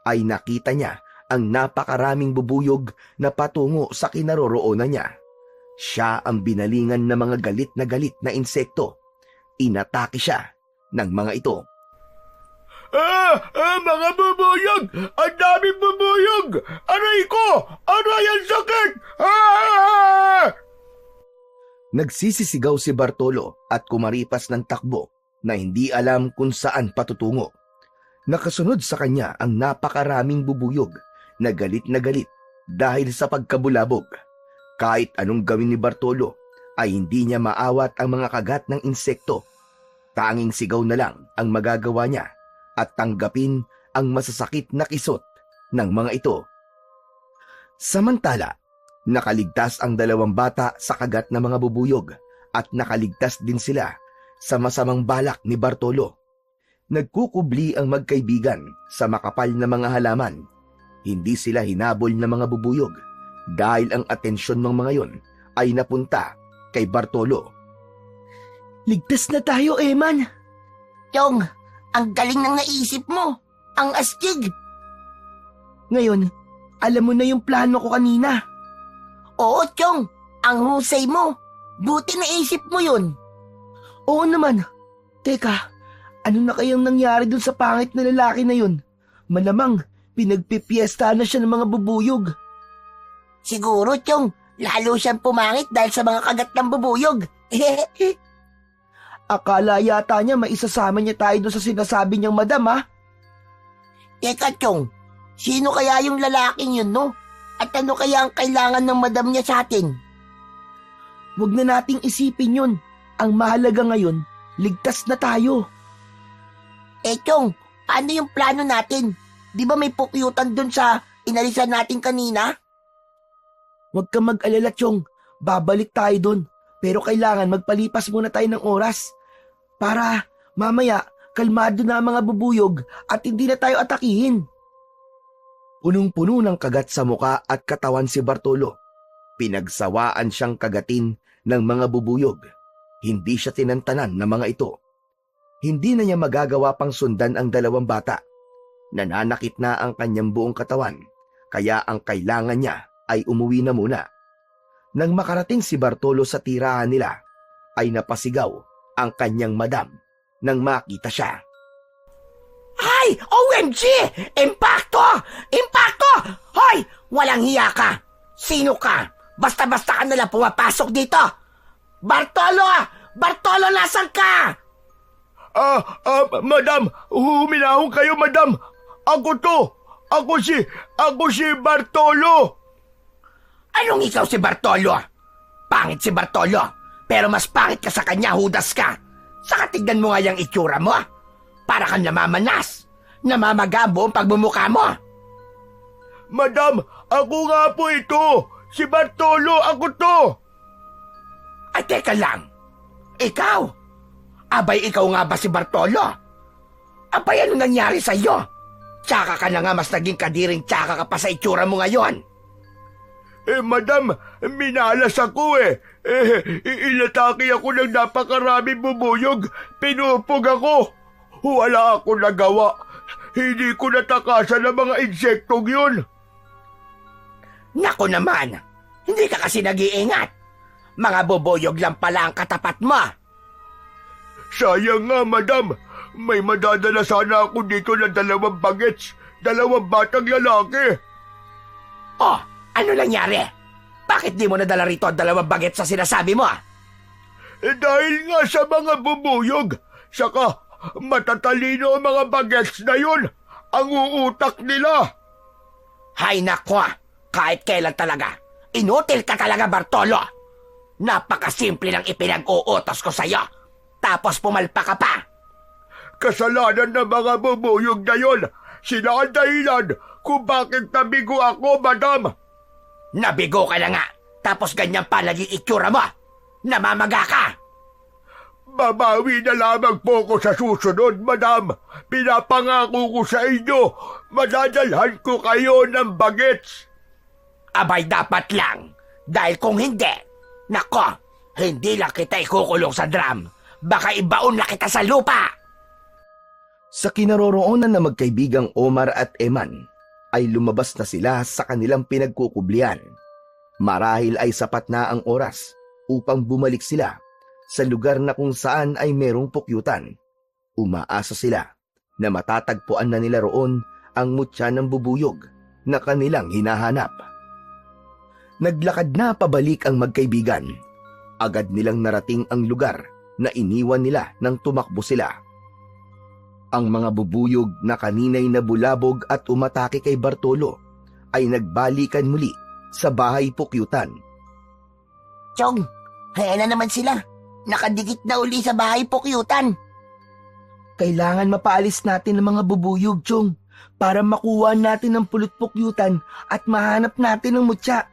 ay nakita niya ang napakaraming bubuyog na patungo sa kinaroroonan niya. Siya ang binalingan ng mga galit na insekto. Inatake siya ng mga ito. Mga bubuyog! Ang daming bubuyog! Aray ko! Aray, ang sakit! Nagsisisigaw si Bartolo at kumaripas ng takbo na hindi alam kung saan patutungo. Nakasunod sa kanya ang napakaraming bubuyog na galit dahil sa pagkabulabog. Kahit anong gawin ni Bartolo ay hindi niya maawat ang mga kagat ng insekto. Tanging sigaw na lang ang magagawa niya at tanggapin ang masasakit na kisot ng mga ito. Samantala, nakaligtas ang 2 bata sa kagat ng mga bubuyog at nakaligtas din sila sa masamang balak ni Bartolo. Nagkukubli ang magkaibigan sa makapal na mga halaman. Hindi sila hinabol ng mga bubuyog dahil ang atensyon ng mga yon ay napunta kay Bartolo. Ligtas na tayo, Eman. Chong, ang galing ng naisip mo. Ang astig. Ngayon, alam mo na yung plano ko kanina. Oo, Chong. Ang husay mo. Buti naisip mo yun. Oo naman. Teka, ano na kayang nangyari dun sa pangit na lalaki na yun? Malamang, pinagpipiesta na siya ng mga bubuyog. Siguro, Chong. Lalo siyang pumangit dahil sa mga kagat ng bubuyog. Akala yata niya maisasama niya tayo doon sa sinasabi niyang madam, ha? Teka, Chong. Sino kaya yung lalaking yun, no? At ano kaya ang kailangan ng madam niya sa atin? Huwag na nating isipin yun. Ang mahalaga ngayon, ligtas na tayo. Chong, paano yung plano natin? Di ba may pukyutan dun sa inalisan natin kanina? Huwag ka mag-alala, Chong. Babalik tayo doon. Pero kailangan magpalipas muna tayo ng oras. Para mamaya, kalmado na ang mga bubuyog at hindi na tayo atakihin. Punong-puno ng kagat sa muka at katawan si Bartolo. Pinagsawaan siyang kagatin ng mga bubuyog. Hindi siya tinantanan ng mga ito. Hindi na niya magagawa pang sundan ang 2 bata. Nananakit na ang kanyang buong katawan, kaya ang kailangan niya ay umuwi na muna. Nang makarating si Bartolo sa tirahan nila, ay napasigaw ang kanyang madam nang makita siya. Ay! OMG! Impacto! Impacto! Hoy! Walang hiya ka! Sino ka? Basta-basta ka nalang pumapasok dito! Bartolo! Bartolo, nasan ka? Madam! Huminahon kayo, madam! Ako to! Ako si Bartolo! Anong ikaw si Bartolo? Pangit si Bartolo, pero mas pangit ka sa kanya, Judas ka. Saka tignan mo nga yung itsura mo. Para kang namamanas. Namamagabo ang pagmumukha mo. Madam, ako nga po ito! Si Bartolo, ako to! Ay, teka lang. Ikaw? Abay, ikaw nga ba si Bartolo? Abay, ano nangyari sa'yo? Tsaka ka na nga mas naging kadiring tsaka ka pa sa itsura mo ngayon. Madam, minalas ako inatake ako ng napakaraming bubuyog. Pinupog ako. Wala ako nagawa. Hindi ko natakasan ng mga insektong yun. Naku naman, hindi ka kasi nag-iingat. Mga bubuyog lang pala ang katapat mo. Sayang nga, madam. May madadala sana ako dito ng 2 bagets. 2 batang lalaki. Oh, ano nangyari? Bakit di mo nadala rito ang 2 baget sa sinasabi mo? Dahil nga sa mga bubuyog. Saka matatalino ang mga bagets na yun. Ang uutak nila. Hay nako, kahit kailan talaga. Inutil ka talaga, Bartolo. Napakasimple ng ipinag-uutos ko sa'yo. Tapos pumalpa ka pa. Kasalanan ng mga bubuyog na yun. Sila ang dahilan kung bakit nabigo ako, madam. Nabigo ka na nga. Tapos ganyan pa naging itsura mo. Namamaga ka. Babawi na lamang po ko sa susunod, madam. Pinapangako ko sa inyo, madadalhan ko kayo ng bagets. Abay, dapat lang. Dahil kung hindi, nako, hindi lang kita ikukulong sa drum. Baka ibaon na kita sa lupa. Sa kinaroroonan na magkaibigang Omar at Eman, ay lumabas na sila sa kanilang pinagkukublian. Marahil ay sapat na ang oras upang bumalik sila sa lugar na kung saan ay merong pukyutan Umaasa sila na matatagpuan na nila roon ang mutya ng bubuyog na kanilang hinahanap. Naglakad na pabalik ang magkaibigan. Agad nilang narating ang lugar na iniwan nila nang tumakbo sila. Ang mga bubuyog na kaninay nabulabog at umatake kay Bartolo ay nagbalikan muli sa bahay pukyutan. Chong, ayan na naman sila. Nakadikit na uli sa bahay pukyutan. Kailangan mapaalis natin ang mga bubuyog, Chong, para makuha natin ang pulot pukyutan at mahanap natin ang mutya.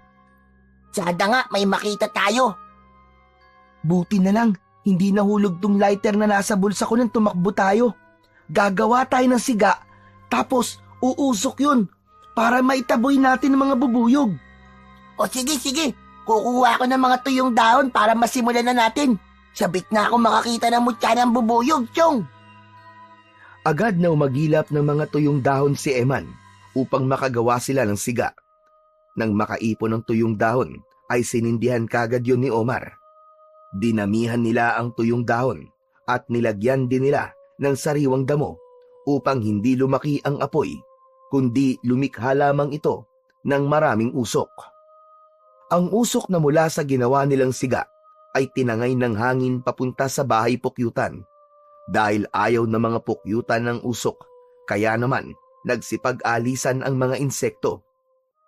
Sada nga, may makita tayo. Buti na lang, hindi nahulog tong lighter na nasa bulsa ko nang tumakbo tayo. Gagawa tayo ng siga, tapos uusok yun para maitaboy natin ang mga bubuyog. O sige, kukuha ko ng mga tuyong dahon para masimulan na natin. Sabik na ako makakita ng mutya ng bubuyog, Chong. Agad na umagilap ng mga tuyong dahon si Eman upang makagawa sila ng siga. Nang makaipon ng tuyong dahon, ay sinindihan kagad yun ni Omar. Dinamihan nila ang tuyong dahon at nilagyan din nila ng sariwang damo upang hindi lumaki ang apoy, kundi lumikha lamang ito ng maraming usok. Ang usok na mula sa ginawa nilang siga ay tinangay ng hangin papunta sa bahay pukyutan. Dahil ayaw ng mga pukyutan ng usok, kaya naman nagsipag-alisan ang mga insekto.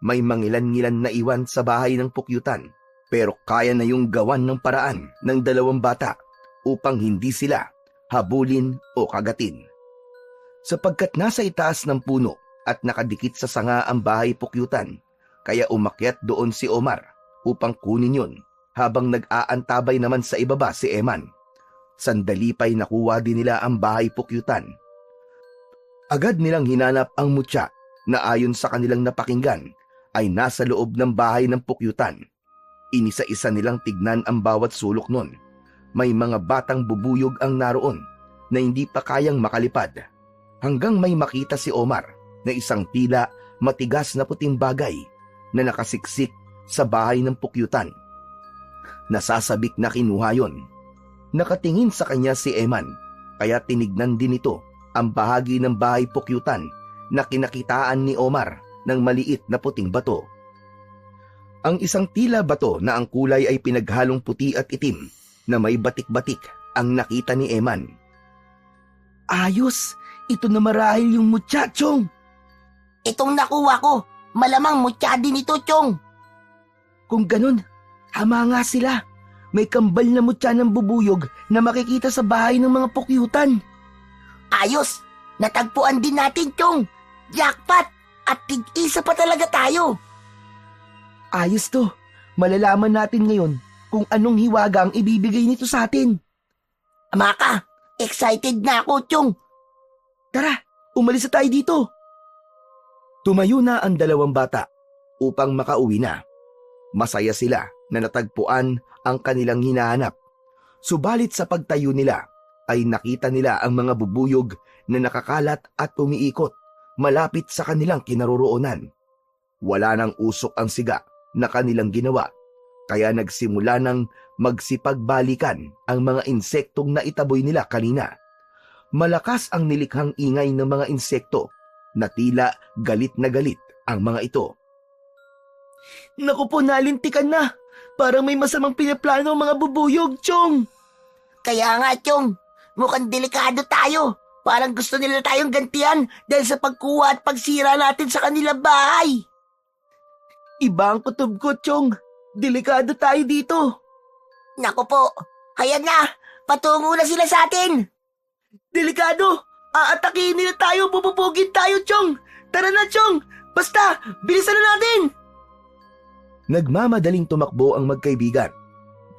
May mangilan-ngilan na iwan sa bahay ng pukyutan, pero kaya na yung gawan ng paraan ng dalawang bata upang hindi sila habulin o kagatin. Sapagkat nasa itaas ng puno at nakadikit sa sanga ang bahay pukyutan, kaya umakyat doon si Omar upang kunin yun habang nag-aantabay naman sa ibaba si Eman. Sandali pa'y nakuha din nila ang bahay pukyutan. Agad nilang hinanap ang mutya na ayon sa kanilang napakinggan ay nasa loob ng bahay ng pukyutan. Inisa-isa nilang tignan ang bawat sulok nun. May mga batang bubuyog ang naroon na hindi pa kayang makalipad. Hanggang may makita si Omar na isang tila matigas na puting bagay na nakasiksik sa bahay ng pukyutan. Nasasabik na kinuha yon. Nakatingin sa kanya si Eman, kaya tinignan din ito ang bahagi ng bahay pukyutan na kinakitaan ni Omar ng maliit na puting bato. Ang isang tila bato na ang kulay ay pinaghalong puti at itim na may batik-batik ang nakita ni Eman. Ayos! Ito na marahil yung mutya, Chong! Itong nakuha ko, malamang mutya din ito, Chong. Kung ganun, hama nga sila. May kambal na mutya ng bubuyog na makikita sa bahay ng mga pukyutan. Ayos! Natagpuan din natin, Chong. Jackpot! At tig-isa pa talaga tayo. Ayos to. Malalaman natin ngayon kung anong hiwaga ang ibibigay nito sa atin. Maka, excited na ako, Chong. Tara, umalis na tayo dito. Tumayo na ang dalawang bata upang makauwi na. Masaya sila na natagpuan ang kanilang hinahanap. Subalit sa pagtayo nila ay nakita nila ang mga bubuyog na nakakalat at umiikot malapit sa kanilang kinaroroonan. Wala nang usok ang siga na kanilang ginawa, kaya nagsimula ng magsipagbalikan ang mga insektong naitaboy nila kanina. Malakas ang nilikhang ingay ng mga insekto na tila galit na galit ang mga ito. Naku po, nalintikan na. Parang may masamang pinaplano ang mga bubuyog, Chong. Kaya nga, Chong, mukhang delikado tayo. Parang gusto nila tayong gantihan dahil sa pagkuha at pagsira natin sa kanilang bahay. Iba ang kutob ko, Chong. Delikado tayo dito. Naku po, ayan na, patungo na sila sa atin. Delikado! Aatakihin nila tayo, bububugin tayo, Chong! Tara na, Chong! Basta, bilisan na natin! Nagmamadaling tumakbo ang magkaibigan.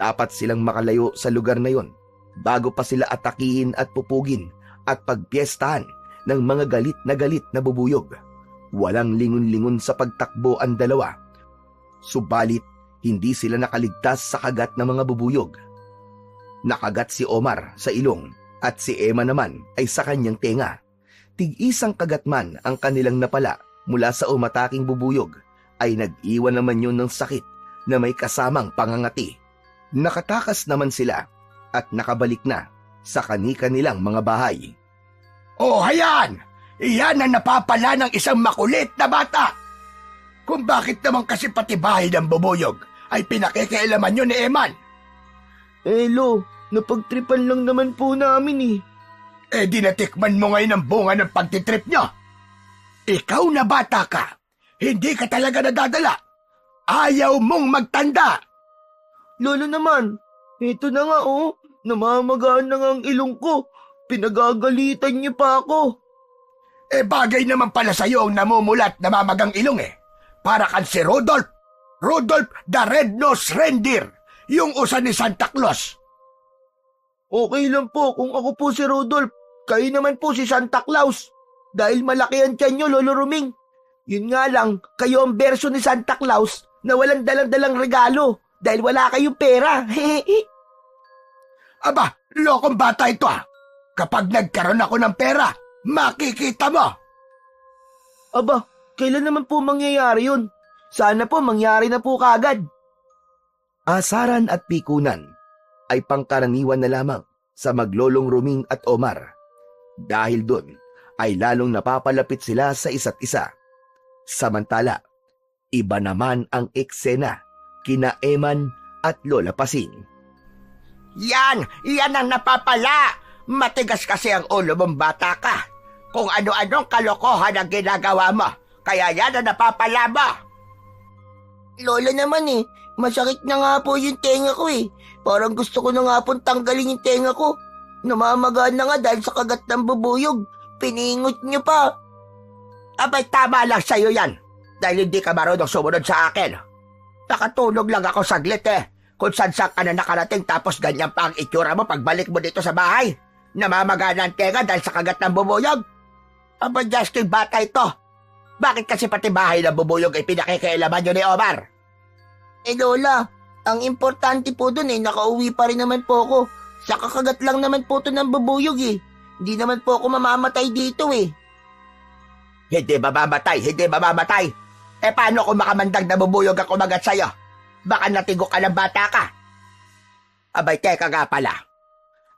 Dapat silang makalayo sa lugar na yon bago pa sila atakihin at pupugin at pagpiestahan ng mga galit na bubuyog. Walang lingon-lingon sa pagtakbo ang dalawa. Subalit, hindi sila nakaligtas sa kagat ng mga bubuyog. Nakagat si Omar sa ilong at si Emma naman ay sa kanyang tenga. Tig-isang kagat man ang kanilang napala mula sa umataking bubuyog, ay nag-iwan naman yun ng sakit na may kasamang pangangati. Nakatakas naman sila at nakabalik na sa kani-kanilang mga bahay. O hayan! Iyan ang napapala ng isang makulit na bata. Kung bakit naman kasi pati bahay ng bubuyog ay pinakikialaman nyo ni Eman. Lo, napagtripan lang naman po namin eh. Di natikman mo ngayon ang bunga ng pagtitrip nyo. Ikaw na bata ka. Hindi ka talaga nadadala. Ayaw mong magtanda. Lolo naman, ito na nga namamagaan na nga ang ilong ko. Pinagagalitan niyo pa ako. Bagay naman pala sa'yo ang namumulat na mamagang ilong eh. Para kan si Rudolph. Rudolph the Red-Nosed Reindeer. Yung usa ni Santa Claus. Okay lang po kung ako po si Rudolph. Kayo naman po si Santa Claus. Dahil malaki ang tiyan niyo, Lolo Ruming. Yun nga lang, kayo ang version ni Santa Claus na walang dalang-dalang regalo dahil wala kayong pera. Aba, lokong bata ito ah. Kapag nagkaroon ako ng pera, makikita mo. Aba, kailan naman po mangyayari yun? Sana po mangyari na po kagad. Asaran at pikunan ay pangkaraniwan na lamang sa maglolong Ruming at Omar. Dahil doon ay lalong napapalapit sila sa isa't isa. Samantala, iba naman ang eksena kina Eman at Lola Pasing. Yan ang napapala. Matigas kasi ang ulo mong bata ka. Kung ano-anong kalokohan ang ginagawa mo. Kaya yan ang napapala mo. Lola naman masakit na nga po yung tenga ko Parang gusto ko na nga pong tanggalin yung tenga ko. Namamagaan na nga dahil sa kagat ng bubuyog. Piningot niyo pa. Abay, tama lang sa'yo yan. Dahil hindi ka marunong sumunod sa akin. Nakatulog lang ako saglit Kung saan ka na nakarating tapos ganyan pa ang itsura mo pagbalik mo dito sa bahay. Namamagana ang tenga dahil sa kagat ng bubuyog. Aba, Justin, bata ito. Bakit kasi pati bahay ng bubuyog ay pinakikialaman nyo ni Omar? Lola, ang importante po dun nakauwi pa rin naman po ako. Sa kakagat lang naman po to ng bubuyog Hindi naman po ako mamamatay dito Hindi mamamatay. Paano kung makamandag na bubuyog ang kumagat sa'yo? Baka natigok ka ng bata ka. Abay, teka nga pala.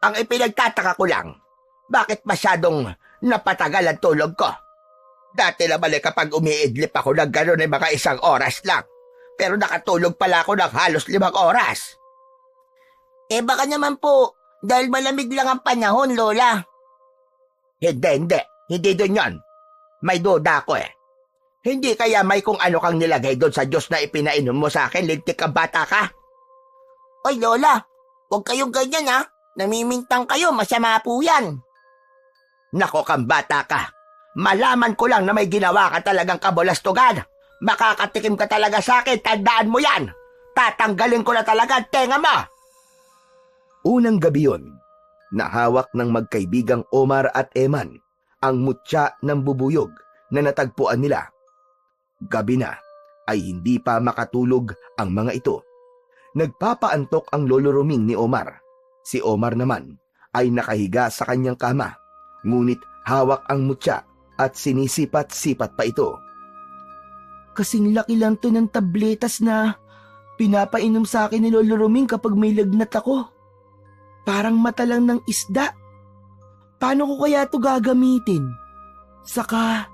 Ang ipinagtataka ko lang, bakit masyadong napatagal ang tulog ko? Dati naman kapag umiidlip ako ng gano'n ay mga 1 oras lang. Pero nakatulog pala ako ng halos 5 oras. Baka naman po, dahil malamig lang ang panahon, Lola. Hindi dun yon. May duda ako Hindi kaya may kung ano kang nilagay doon sa Diyos na ipinainom mo sa akin, lintik kang bata ka? Oy, Lola, huwag kayong ganyan Namimintang kayo, masama po yan. Nako kang bata ka. Malaman ko lang na may ginawa ka talagang kabulastugan. Makakatikim ka talaga sa akin, tandaan mo yan. Tatanggalin ko na talaga ang tenga mo. Unang gabi yun, nahawak ng magkaibigang Omar at Eman ang mutya ng bubuyog na natagpuan nila. Gabi na ay hindi pa makatulog ang mga ito. Nagpapaantok ang Lolo Ruming ni Omar. Si Omar naman ay nakahiga sa kanyang kama, ngunit hawak ang mutya at sinisipat-sipat pa ito. Kasing laki lang to ng tabletas na pinapainom sa akin ni Lolo Ruming kapag may lagnat ako. Parang mata lang ng isda. Paano ko kaya to gagamitin? Saka,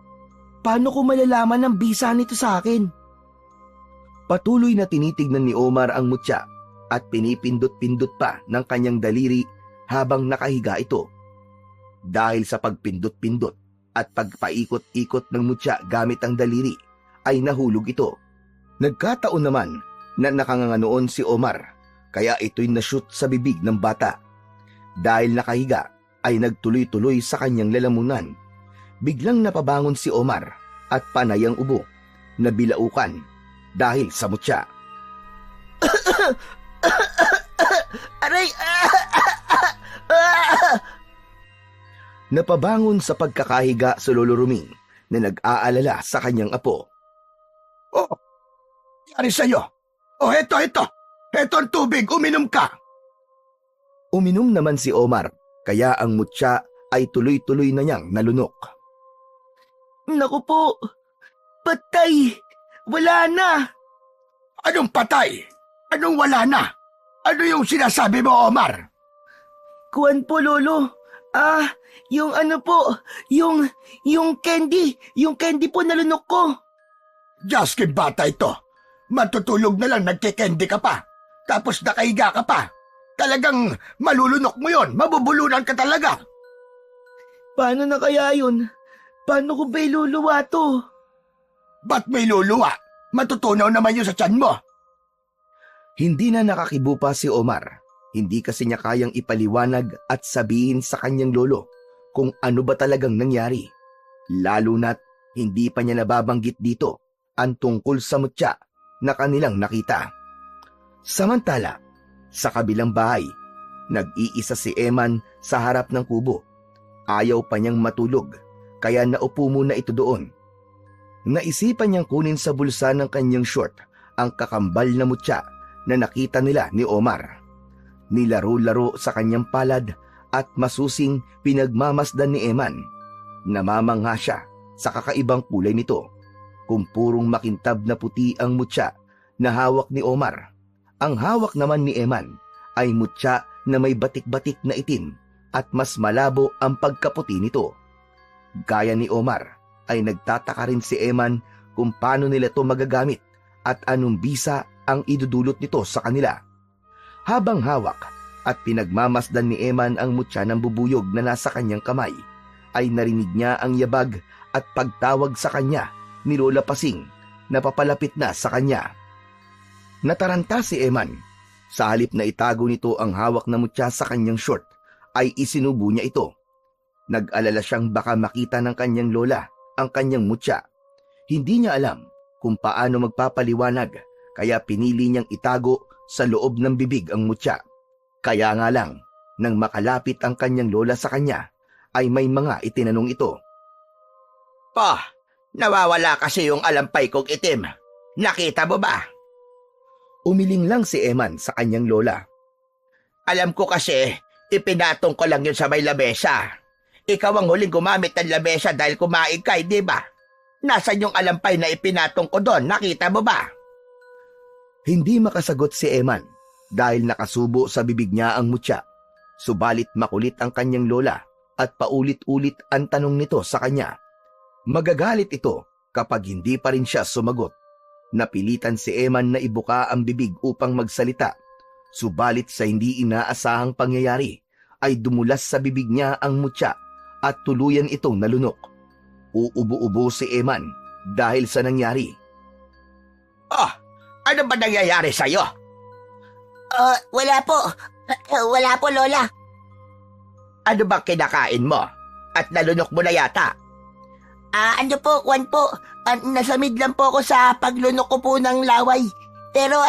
paano ko malalaman ang bisa nito sa akin? Patuloy na tinitignan ni Omar ang mutya at pinipindot-pindot pa ng kanyang daliri habang nakahiga ito. Dahil sa pagpindot-pindot at pagpaikot-ikot ng mutya gamit ang daliri, ay nahulog ito. Nagkataon naman na nakanganganoon si Omar, kaya ito'y nashoot sa bibig ng bata. Dahil nakahiga, ay nagtuloy-tuloy sa kanyang lalamunan. Biglang napabangon si Omar at panay ang ubo, na bilaukan dahil sa mutya. Aray! Napabangon sa pagkakahiga si Lolo Ruming na nag-aalala sa kanyang apo. Oh, yari sa'yo. Oh, eto. Eto ang tubig, uminom ka. Uminom naman si Omar, kaya ang mutya ay tuloy-tuloy na niyang nalunok. Naku po, patay! Wala na! Anong patay? Anong wala na? Ano yung sinasabi mo, Omar? Kuwan po, Lolo. Yung ano po, yung candy po nalunok ko. Justin, bata ito. Matutulog na lang, nagkikendi ka pa. Tapos nakahiga ka pa. Talagang malulunok mo yon, mabubulunan ka talaga. Paano na kaya yun? Paano ko ba iluluwa to? Ba't may luluwa? Matutunaw naman yun sa tiyan mo. Hindi na nakakibo pa si Omar. Hindi kasi niya kayang ipaliwanag at sabihin sa kanyang lolo kung ano ba talagang nangyari. Lalo na't hindi pa niya nababanggit dito ang tungkol sa mutya na kanilang nakita. Samantala, sa kabilang bahay, nag-iisa si Eman sa harap ng kubo. Ayaw pa niyang matulog, kaya naupo muna ito doon. Naisipan niyang kunin sa bulsa ng kanyang short ang kakambal na mutya na nakita nila ni Omar. Nilaro-laro sa kanyang palad at masusing pinagmamasdan ni Eman. Namamangha siya sa kakaibang kulay nito. Kung purong makintab na puti ang mutya na hawak ni Omar, ang hawak naman ni Eman ay mutya na may batik-batik na itim at mas malabo ang pagkaputi nito. Gaya ni Omar, ay nagtataka rin si Eman kung paano nila ito magagamit at anong bisa ang idudulot nito sa kanila. Habang hawak at pinagmamasdan ni Eman ang mutya ng bubuyog na nasa kanyang kamay, ay narinig niya ang yabag at pagtawag sa kanya ni Lola Pasing na papalapit na sa kanya. Nataranta si Eman. Sa halip na itago nito ang hawak na mutya sa kanyang short, ay isinubo niya ito. Nag-alala siyang baka makita ng kanyang lola ang kanyang mutya. Hindi niya alam kung paano magpapaliwanag, kaya pinili niyang itago sa loob ng bibig ang mutya. Kaya nga lang, nang makalapit ang kanyang lola sa kanya, ay may mga itinanong ito. Pa, nawawala kasi yung alampay kong itim. Nakita mo ba? Umiling lang si Eman sa kanyang lola. Alam ko kasi, ipinatong ko lang yun sa may lamesa. Ikaw ang huling gumamit ng lamesa dahil kumain ka, di ba? Nasaan yung alampay na ipinatong ko doon? Nakita mo ba? Hindi makasagot si Eman dahil nakasubo sa bibig niya ang mutya. Subalit makulit ang kanyang lola at paulit-ulit ang tanong nito sa kanya. Magagalit ito kapag hindi pa rin siya sumagot. Napilitan si Eman na ibuka ang bibig upang magsalita. Subalit sa hindi inaasahang pangyayari ay dumulas sa bibig niya ang mutya at tuluyan itong nalunok. Uubo-ubo si Eman dahil sa nangyari. Oh, ano ba nangyayari sa'yo? Wala po. Wala po, Lola. Ano bang kinakain mo? At nalunok mo na yata? Ano po, Kwan po. Nasamid lang po ako sa paglunok ko po ng laway. Pero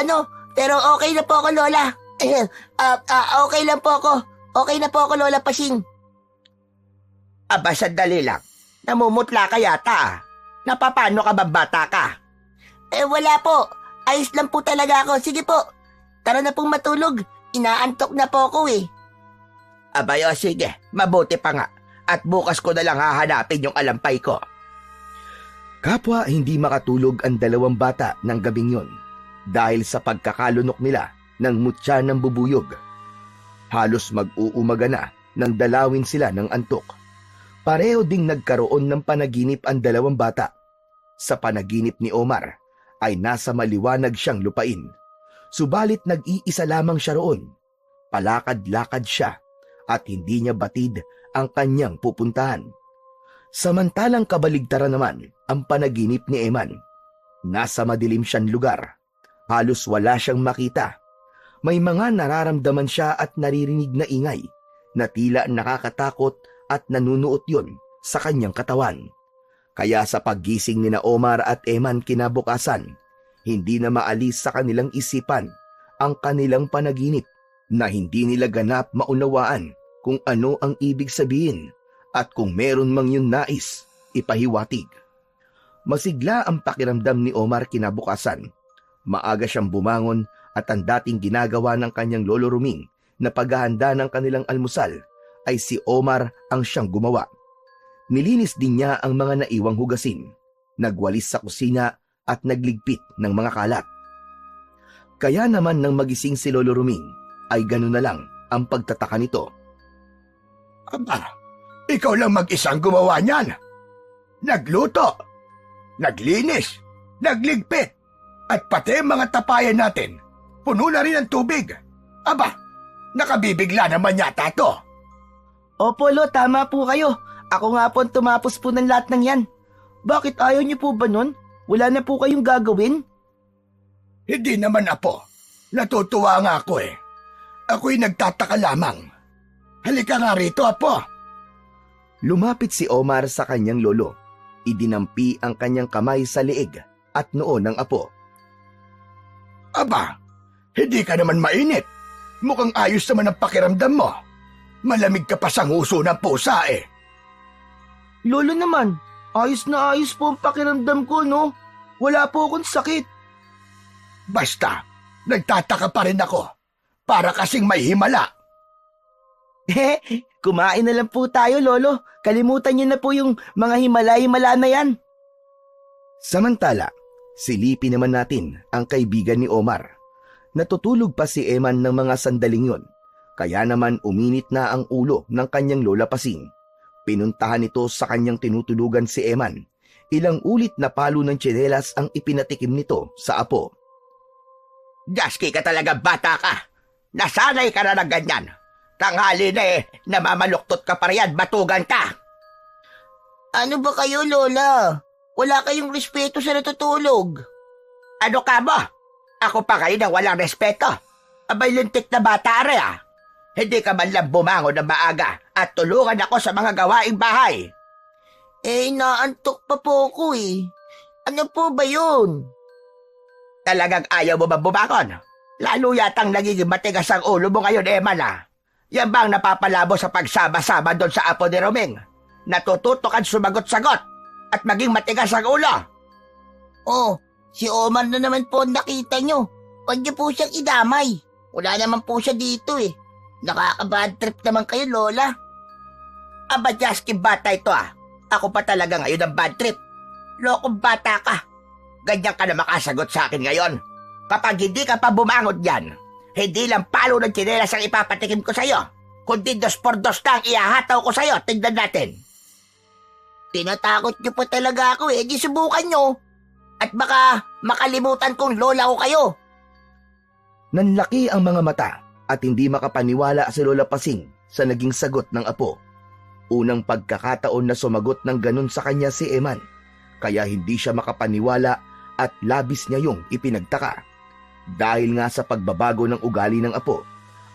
okay na po ako, Lola. Okay lang po ako. Okay na po ako, Lola Pasing. Aba, sandali lang. Namumutla ka yata. Napapano ka ba, bata ka? Wala po. Ayos lang po talaga ako. Sige po. Tara na pong matulog. Inaantok na po ako eh. Abay, o sige. Mabuti pa nga. At bukas ko na lang hahanapin yung alampay ko. Kapwa hindi makatulog ang dalawang bata ng gabing yon dahil sa pagkakalunok nila ng mutya ng bubuyog. Halos mag-uumaga na nang dalawin sila ng antok. Pareho ding nagkaroon ng panaginip ang dalawang bata. Sa panaginip ni Omar ay nasa maliwanag siyang lupain. Subalit nag-iisa lamang siya roon. Palakad-lakad siya at hindi niya batid ang kanyang pupuntahan. Samantalang kabaligtaran naman ang panaginip ni Eman. Nasa madilim siyang lugar. Halos wala siyang makita. May mga nararamdaman siya at naririnig na ingay na tila nakakatakot at nanunuot yon sa kanyang katawan. Kaya sa paggising ni na Omar at Eman kinabukasan, hindi na maalis sa kanilang isipan ang kanilang panaginip na hindi nila ganap maunawaan kung ano ang ibig sabihin at kung meron mang yun nais, ipahiwatig. Masigla ang pakiramdam ni Omar kinabukasan. Maaga siyang bumangon at ang dating ginagawa ng kanyang lolo Ruming na paghahanda ng kanilang almusal ay si Omar ang siyang gumawa. Nilinis din niya ang mga naiwang hugasin, nagwalis sa kusina at nagligpit ng mga kalat. Kaya naman nang magising si Lolo Ruming, ay gano'n na lang ang pagtataka nito. Aba, Ikaw lang mag-isang gumawa niyan. Nagluto, naglinis, nagligpit, at pati mga tapayan natin. Puno na rin ang tubig. Aba, nakabibigla naman yata to. Opo, Lo, tama po kayo. Ako nga po ang tumapos po ng lahat ng yan. Bakit ayaw niyo po ba nun? Wala na po kayong gagawin? Hindi naman, Apo. Natutuwa nga ako eh. Ako'y nagtataka lamang. Halika nga rito, Apo. Lumapit si Omar sa kanyang lolo. Idinampi ang kanyang kamay sa leeg at noo ng apo. Aba, hindi ka naman mainit. Mukhang ayos naman ang pakiramdam mo. Malamig ka pa sa nguso ng pusa eh. Lolo naman, ayos na ayos po ang pakiramdam ko, no? Wala po akong sakit. Basta, nagtataka pa rin ako. Para kasing may himala. Kumain na lang po tayo, Lolo. Kalimutan niyo na po yung mga himala-himala na yan. Samantala, silipin naman natin ang kaibigan ni Omar. Natutulog pa si Eman ng mga sandaling yon. Kaya naman uminit na ang ulo ng kanyang lola Pasing. Pinuntahan ito sa kanyang tinutulugan si Eman. Ilang ulit na palo ng tsinelas ang ipinatikim nito sa apo. Jaski ka talaga, bata ka. Nasanay ka na ng ganyan. Tanghali na namamaluktot ka pa riyan, batugan ka. Ano ba kayo, Lola? Wala kayong respeto sa natutulog. Ano ka mo? Ako pa kayo na walang respeto. Abay lintik na bata rin ah. Hindi ka man lang bumangon na maaga at tulungan ako sa mga gawaing bahay. Naantok pa po ako eh. Ano po ba yun? Talagang ayaw mo ba bumangon? Lalo yatang nagiging matigas ang ulo mo ngayon, Eman ah. Yan bang napapalabo sa pagsama-sama doon sa apo ni Roming? Natututo kang sumagot-sagot at maging matigas ang ulo. Oh, si Omar na naman po nakita nyo. Huwag niyo po siyang idamay. Wala naman po siya dito eh. Nakaka-bad trip naman kayo, Lola. Aba, Jasky, bata ito ah. Ako pa talaga ngayon ang bad trip. Lokong bata ka. Ganyan ka na makasagot sa akin ngayon. Kapag hindi ka pa bumangon dyan, hindi lang palo ng tsinelas ang ipapatikim ko sa'yo, kundi 2x2 na ang ihahataw ko sa'yo. Tignan natin. Tinatakot niyo pa talaga ako eh. Di subukan niyo. At baka makalimutan kong lola ko kayo. Nanlaki ang mga mata at hindi makapaniwala si Lola Pasing sa naging sagot ng apo. Unang pagkakataon na sumagot ng ganun sa kanya si Eman, kaya hindi siya makapaniwala at labis niya yung ipinagtaka. Dahil nga sa pagbabago ng ugali ng apo,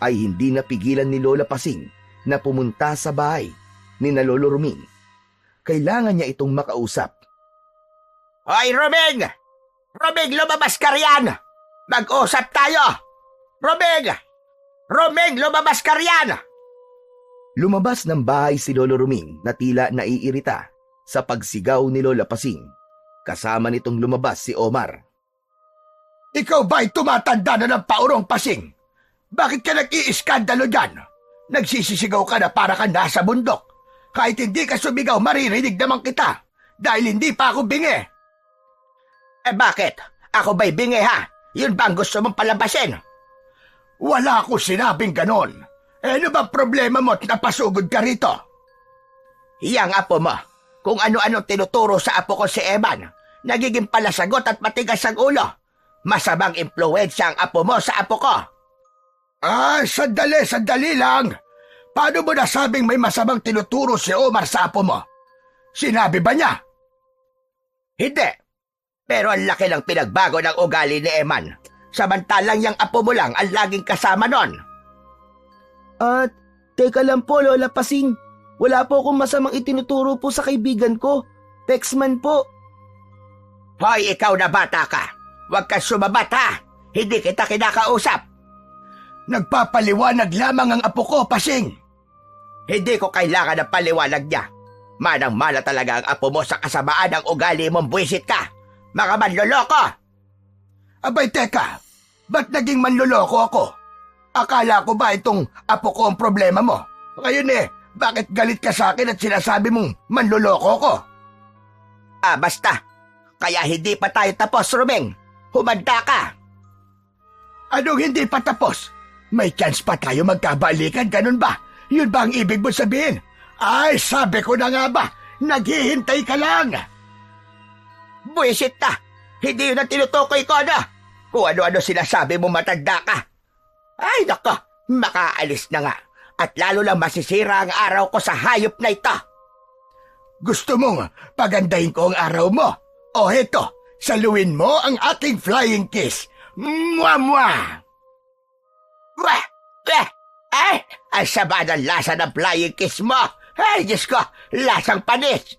ay hindi napigilan ni Lola Pasing na pumunta sa bahay ni na Lolo Roming. Kailangan niya itong makausap. Hoy, Roming! Roming, lumabas ka riyan! Mag-usap tayo! Roming! Roming, lumabas ka riyan! Lumabas ng bahay si Lolo Roming na tila naiirita sa pagsigaw ni Lola Pasing. Kasama nitong lumabas si Omar. Ikaw ba'y tumatanda na ng paurong Pasing? Bakit ka nag-iiskandalo dyan? Nagsisisigaw ka na para ka nasa bundok. Kahit hindi ka sumigaw, maririnig naman kita. Dahil hindi pa ako bingi. Bakit? Ako ba'y bingi ha? Yun ba ang gusto mong palabasin? Wala ako sinabing ganon. Ano ba problema mo at napasugod ka rito? Iyang apo mo, kung ano-ano tinuturo sa apo ko si Eman, nagiging palasagot at matigas ang ulo. Masamang impluwensya ang apo mo sa apo ko. Sandali lang. Paano mo nasabing may masamang tinuturo si Omar sa apo mo? Sinabi ba niya? Hindi. Pero ang laki ng pinagbago ng ugali ni Eman. Samantalang yung apo mo lang ang laging kasama nun. Teka lang po, Lola Pasing. Wala po akong masamang itinuturo po sa kaibigan ko. Texman po. Hoy, ikaw na bata ka. Huwag kang sumabat ha. Hindi kita kinakausap. Nagpapaliwanag lamang ang apo ko, Pasing. Hindi ko kailangan ng paliwanag niya. Manang-mana talaga ang apo mo sa kasamaan ng ugali mong buwisit ka. Mga manloloko! Abay, teka. Ba't naging manloloko ako? Akala ko ba itong apo ko ang problema mo? Ngayon bakit galit ka sa akin at sinasabi mong manloloko ko? Basta. Kaya hindi pa tayo tapos, Roming. Humanda ka. Anong hindi pa tapos? May chance pa tayo magkabalikan, ganun ba? Yun ba ang ibig mo sabihin? Ay, sabi ko na nga ba, naghihintay ka lang. Buwisit ka! Hindi yun ang tinutukoy ko, ano? Kung ano-ano sinasabi mo, matanda ka. Ay, nako, makaalis na nga. At lalo lang masisira ang araw ko sa hayop na ito. Gusto mong pagandahin ko ang araw mo? O heto, saluin mo ang aking flying kiss. Mwah! Wah! Ay! Ang sama ng lasa ng flying kiss mo! Ay, Diyos ko! Lasang panis!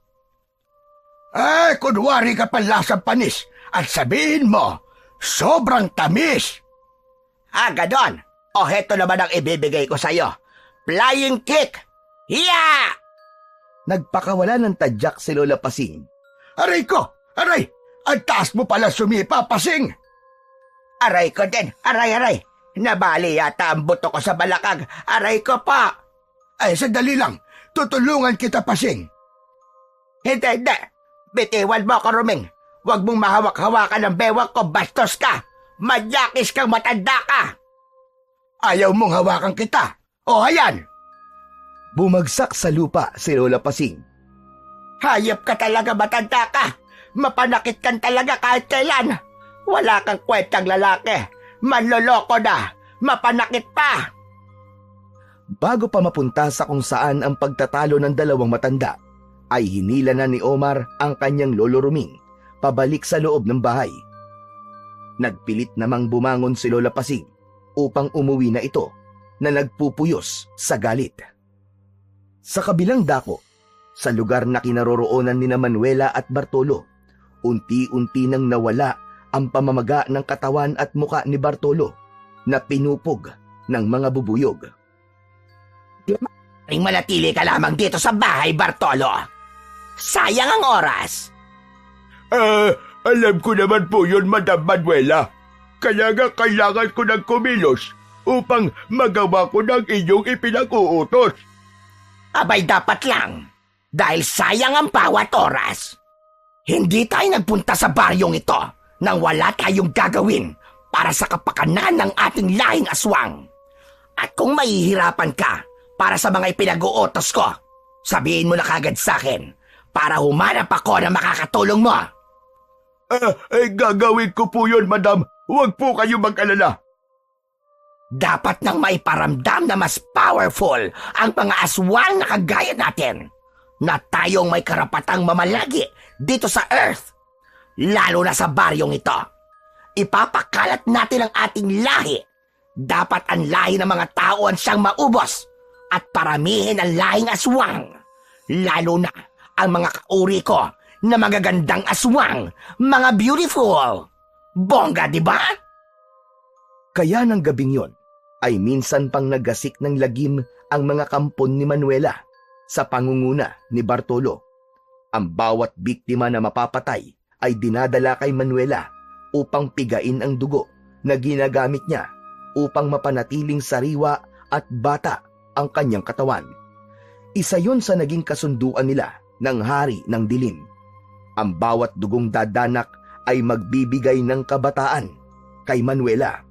Ay, kunwari ka pa lasang panis at sabihin mo, sobrang tamis. Ganon! O heto naman ang ibibigay ko sa'yo. Flying kick! Hiya! Nagpakawala ng tadyak si Lola Pasing. Aray ko! Aray! Ang taas mo pala sumipa, Pasing! Aray ko din! Aray! Nabali yata ang buto ko sa balakag. Aray ko pa! Ay, sandali lang. Tutulungan kita, Pasing. Hindi! Bitiwan mo ko, Ruming. Huwag mong mahawak-hawakan ng bewang ko, bastos ka! Madyakis kang matanda ka! Ayaw mong hawakan kita. O, ayan! Bumagsak sa lupa si Lola Pasing. Hayop ka talaga, matanda ka! Mapanakit kan talaga kahit kailan! Wala kang kwentang lalaki! Manloloko na! Mapanakit pa! Bago pa mapunta sa kung saan ang pagtatalo ng dalawang matanda, ay hinila na ni Omar ang kanyang lolo Ruming pabalik sa loob ng bahay. Nagpilit namang bumangon si Lola Pasing upang umuwi na ito na nagpupuyos sa galit. Sa kabilang dako, sa lugar na kinaroroonan ni Manuela at Bartolo, unti-unti nang nawala ang pamamaga ng katawan at muka ni Bartolo na pinupog ng mga bubuyog. Ring manatili ka lamang dito sa bahay, Bartolo! Sayang ang oras! Alam ko naman po yun, Madam Manuela. Kaya nga kailangan ko ng kumilos upang magawa ko ng inyong ipinag-uutos. Abay dapat lang, dahil sayang ang bawat oras. Hindi tayo nagpunta sa baryong ito nang wala tayong gagawin para sa kapakanan ng ating lahing aswang. At kung mahihirapan ka para sa mga ipinag-uutos ko, sabihin mo na kagad sa akin para humanap ako na makakatulong mo. Gagawin ko po yun, Madam. Huwag po kayo mag-alala. Dapat nang maiparamdam na mas powerful ang mga aswang na kagaya natin na tayong may karapatang mamalagi dito sa Earth, lalo na sa baryong ito. Ipapakalat natin ang ating lahi. Dapat ang lahi ng mga tao ang siyang maubos at paramihin ang lahing aswang, lalo na ang mga kauri ko na magagandang aswang, mga beautiful. Bongga, di ba? Kaya ng gabing yon ay minsan pang naggasik ng lagim ang mga kampon ni Manuela sa pangunguna ni Bartolo. Ang bawat biktima na mapapatay ay dinadala kay Manuela upang pigain ang dugo na ginagamit niya upang mapanatiling sariwa at bata ang kanyang katawan. Isa yon sa naging kasunduan nila ng Hari ng Dilim. Ang bawat dugong dadanak ay magbibigay ng kabataan kay Manuela.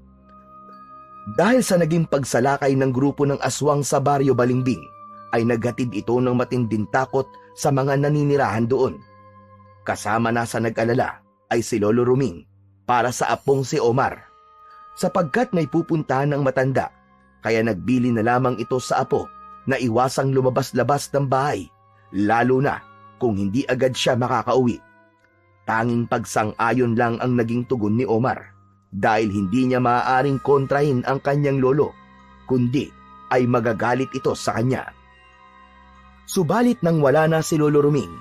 Dahil sa naging pagsalakay ng grupo ng aswang sa Baryo Balimbing, ay naghatid ito ng matinding takot sa mga naninirahan doon. Kasama na sa nag-alala ay si Lolo Ruming para sa apong si Omar. Sapagkat may pupuntahan ng matanda, kaya nagbili na lamang ito sa apo na iwasang lumabas-labas ng bahay, lalo na kung hindi agad siya makakauwi. Tanging pagsang-ayon lang ang naging tugon ni Omar dahil hindi niya maaaring kontrahin ang kanyang lolo, kundi ay magagalit ito sa kanya. Subalit nang wala na si Lolo Ruming,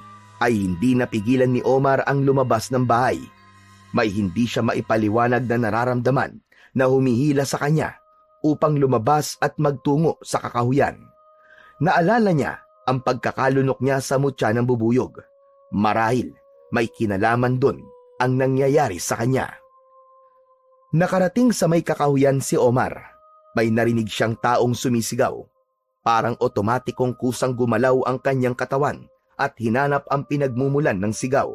ay hindi napigilan ni Omar ang lumabas ng bahay. May hindi siya maipaliwanag na nararamdaman na humihila sa kanya upang lumabas at magtungo sa kakahuyan. Naalala niya ang pagkakalunok niya sa mutya ng bubuyog. Marahil may kinalaman dun ang nangyayari sa kanya. Nakarating sa may kakahuyan si Omar. May narinig siyang taong sumisigaw. Parang otomatikong kusang gumalaw ang kanyang katawan at hinanap ang pinagmumulan ng sigaw.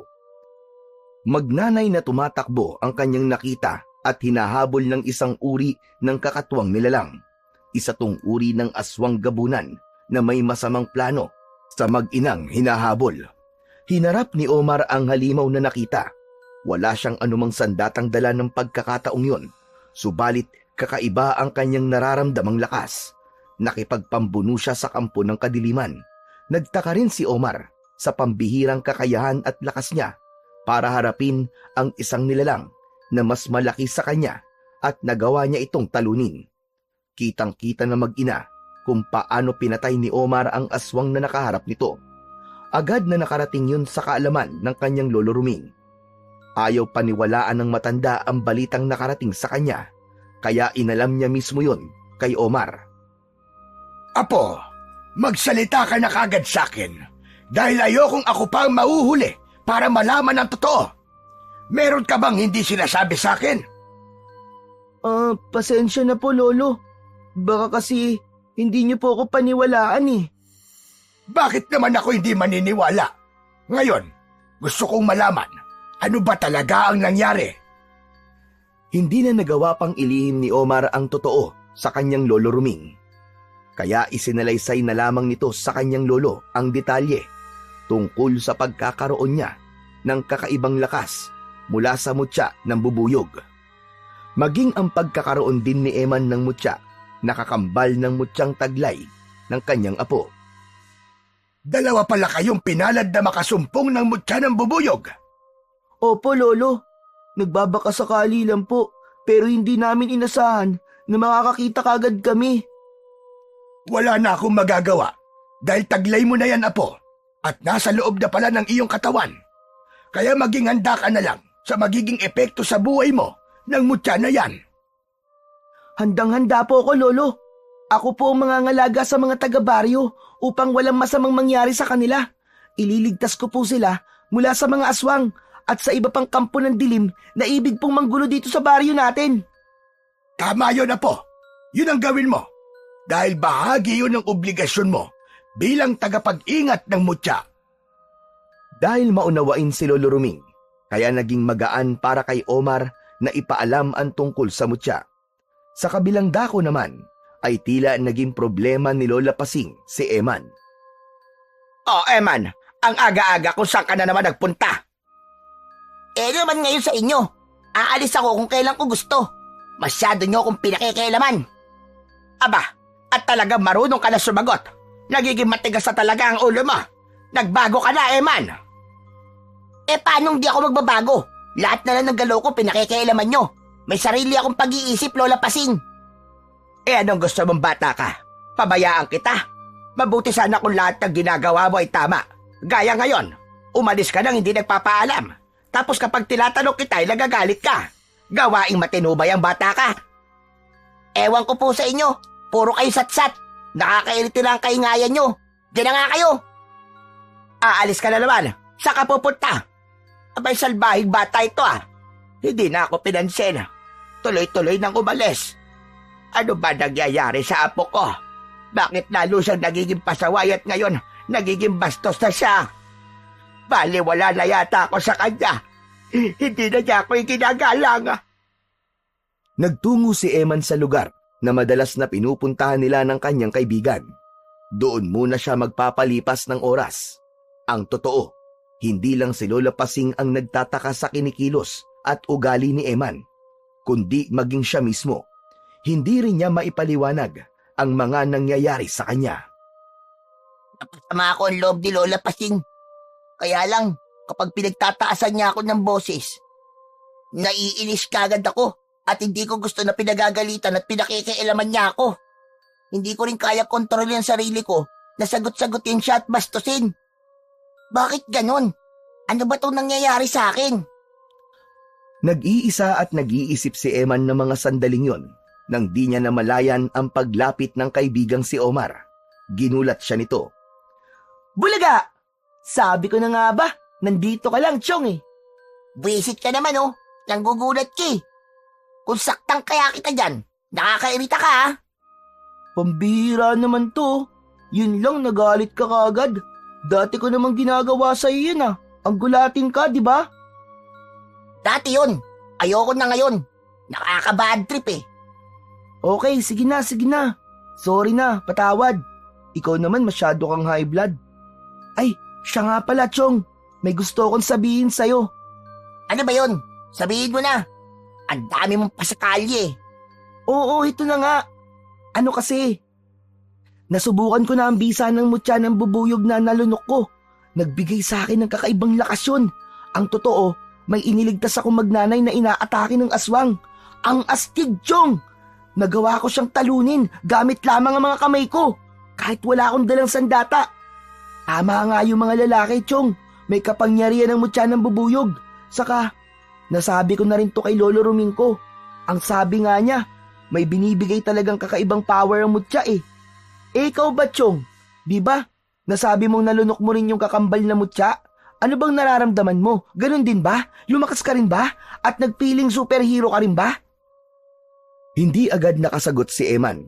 Magnanay na tumatakbo ang kanyang nakita at hinahabol ng isang uri ng kakatwang nilalang. Isa tong uri ng aswang gabunan na may masamang plano sa mag-inang hinahabol. Hinarap ni Omar ang halimaw na nakita. Wala siyang anumang sandatang dala ng pagkakataong yun, subalit kakaiba ang kanyang nararamdamang lakas. Nakipagpambuno siya sa kampo ng kadiliman. Nagtaka rin si Omar sa pambihirang kakayahan at lakas niya para harapin ang isang nilalang na mas malaki sa kanya at nagawa niya itong talunin. Kitang-kita na mag-ina kung paano pinatay ni Omar ang aswang na nakaharap nito. Agad na nakarating yun sa kaalaman ng kanyang lolo Ruming. Ayaw paniwalaan ng matanda ang balitang nakarating sa kanya, kaya inalam niya mismo yun kay Omar. Apo, magsalita ka na kagad sa akin dahil ayokong ako pa ang mauhuli para malaman ang totoo. Meron ka bang hindi sinasabi sa akin? Pasensya na po, Lolo. Baka kasi hindi niyo po ako paniwalaan eh. Bakit naman ako hindi maniniwala? Ngayon, gusto kong malaman, ano ba talaga ang nangyari? Hindi na nagawa pang ilihim ni Omar ang totoo sa kanyang lolo Ruming. Kaya isinalaysay na lamang nito sa kanyang lolo ang detalye tungkol sa pagkakaroon niya ng kakaibang lakas mula sa mutya ng bubuyog. Maging ang pagkakaroon din ni Eman ng mutya, nakakambal ng mutyang taglay ng kanyang apo. Dalawa pala kayong pinalad na makasumpong ng mutya ng bubuyog. Opo, Lolo. Nagbabaka sakali lang po, pero hindi namin inasahan na makakakita kagad kami. Wala na akong magagawa dahil taglay mo na yan, apo, at nasa loob na pala ng iyong katawan. Kaya maging handa ka na lang sa magiging epekto sa buhay mo ng mutya na yan. Handang-handa po ako, Lolo. Ako po ang mangangalaga sa mga taga-baryo upang walang masamang mangyari sa kanila. Ililigtas ko po sila mula sa mga aswang at sa iba pang kampo ng dilim na ibig pong manggulo dito sa baryo natin. Tama yun, apo. Yun ang gawin mo. Dahil bahagi yun ng obligasyon mo bilang tagapag-ingat ng mutya. Dahil maunawain si Lolo Ruming, kaya naging magaan para kay Omar na ipaalam ang tungkol sa mutya. Sa kabilang dako naman, ay tila naging problema ni Lola Pasing si Eman. Eman, ang aga-aga kung saan ka na naman nagpunta. Naman ngayon sa inyo. Aalis ako kung kailan ko gusto. Masyado nyo akong pinakikailaman. Aba, at talagang marunong ka na sumagot. Nagiging matigas na talaga ang ulo mo. Nagbago ka na, Eman. Paano hindi ako magbabago? Lahat na lang ng galaw ko pinakikailaman nyo. May sarili akong pag-iisip, Lola Pasing. Anong gusto mong bata ka? Pabayaan kita? Mabuti sana kung lahat ng ginagawa mo ay tama. Gaya ngayon, umalis ka nang hindi nagpapaalam. Tapos kapag tinatanong kita ay nagagalit ka. Gawaing matinubay ang bata ka. Ewan ko po sa inyo. Puro kayo satsat. Nakakairiti lang ang kaingayan nyo. Diyan na nga kayo. Aalis ka na naman. Saan ka pupunta? Abay, salbahing bata ito ah. Hindi na ako pinansin. Tuloy-tuloy nang umalis. Ano ba nangyayari sa apo ko? Bakit lalo siyang nagiging pasaway at ngayon nagiging bastos na siya? Baliwala na yata ako sa kanya. Hindi na niya ako iginagalang. Nagtungo si Eman sa lugar na madalas na pinupuntahan nila ng kanyang kaibigan. Doon muna siya magpapalipas ng oras. Ang totoo, hindi lang si Lola Pasing ang nagtataka sa kinikilos at ugali ni Eman, kundi maging siya mismo. Hindi rin niya maipaliwanag ang mga nangyayari sa kanya. Napasama ako ang loob ni Lola Pasing. Kaya lang, kapag pinagtataasan niya ako ng boses, naiinis kagad ako at hindi ko gusto na pinagagalitan at pinakikialaman niya ako. Hindi ko rin kaya kontrolin ang sarili ko na sagot-sagutin siya at bastusin. Bakit ganon? Ano ba itong nangyayari sa akin? Nag-iisa at nag-iisip si Eman ng mga sandaling yon nang di niya namalayan ang paglapit ng kaibigang si Omar. Ginulat siya nito. Bulaga! Sabi ko na nga ba, nandito ka lang, Chong eh. Visit ka naman oh, nanggugulat ka eh. Kung saktang kaya kita dyan, nakakairita ka ha. Pambihira naman to. Yun lang, nagalit ka kagad. Dati ko namang ginagawa sa iyo yun ah. Ang gulatin ka, di ba? Dati yun. Ayoko na ngayon. Nakaka-bad trip eh. Okay, sige na, sige na. Sorry na, patawad. Ikaw naman masyado kang high blood. Ay, siya nga pala, Chong. May gusto akong sabihin sa'yo. Ano ba yun? Sabihin mo na. Ang dami mong pasakali eh. Oo, ito na nga. Ano kasi? Nasubukan ko na ang bisa ng mutya ng bubuyog na nalunok ko. Nagbigay sa akin ng kakaibang lakas yun. Ang totoo, may iniligtas akong magnanay na inaatake ng aswang. Ang astig, Chong! Nagawa ko siyang talunin gamit lamang ang mga kamay ko. Kahit wala akong dalang sandata. Tama nga yung mga lalaki, Chong. May kapangyarihan ng mutya ng bubuyog. Saka, nasabi ko na rin to kay Lolo Ruming ko. Ang sabi nga niya, may binibigay talagang kakaibang power ang mutya eh. Eh ikaw ba, Chong? Di ba? Nasabi mong nalunok mo rin yung kakambal na mutya? Ano bang nararamdaman mo? Ganon din ba? Lumakas ka rin ba? At nagpiling superhero ka rin ba? Hindi agad nakasagot si Eman.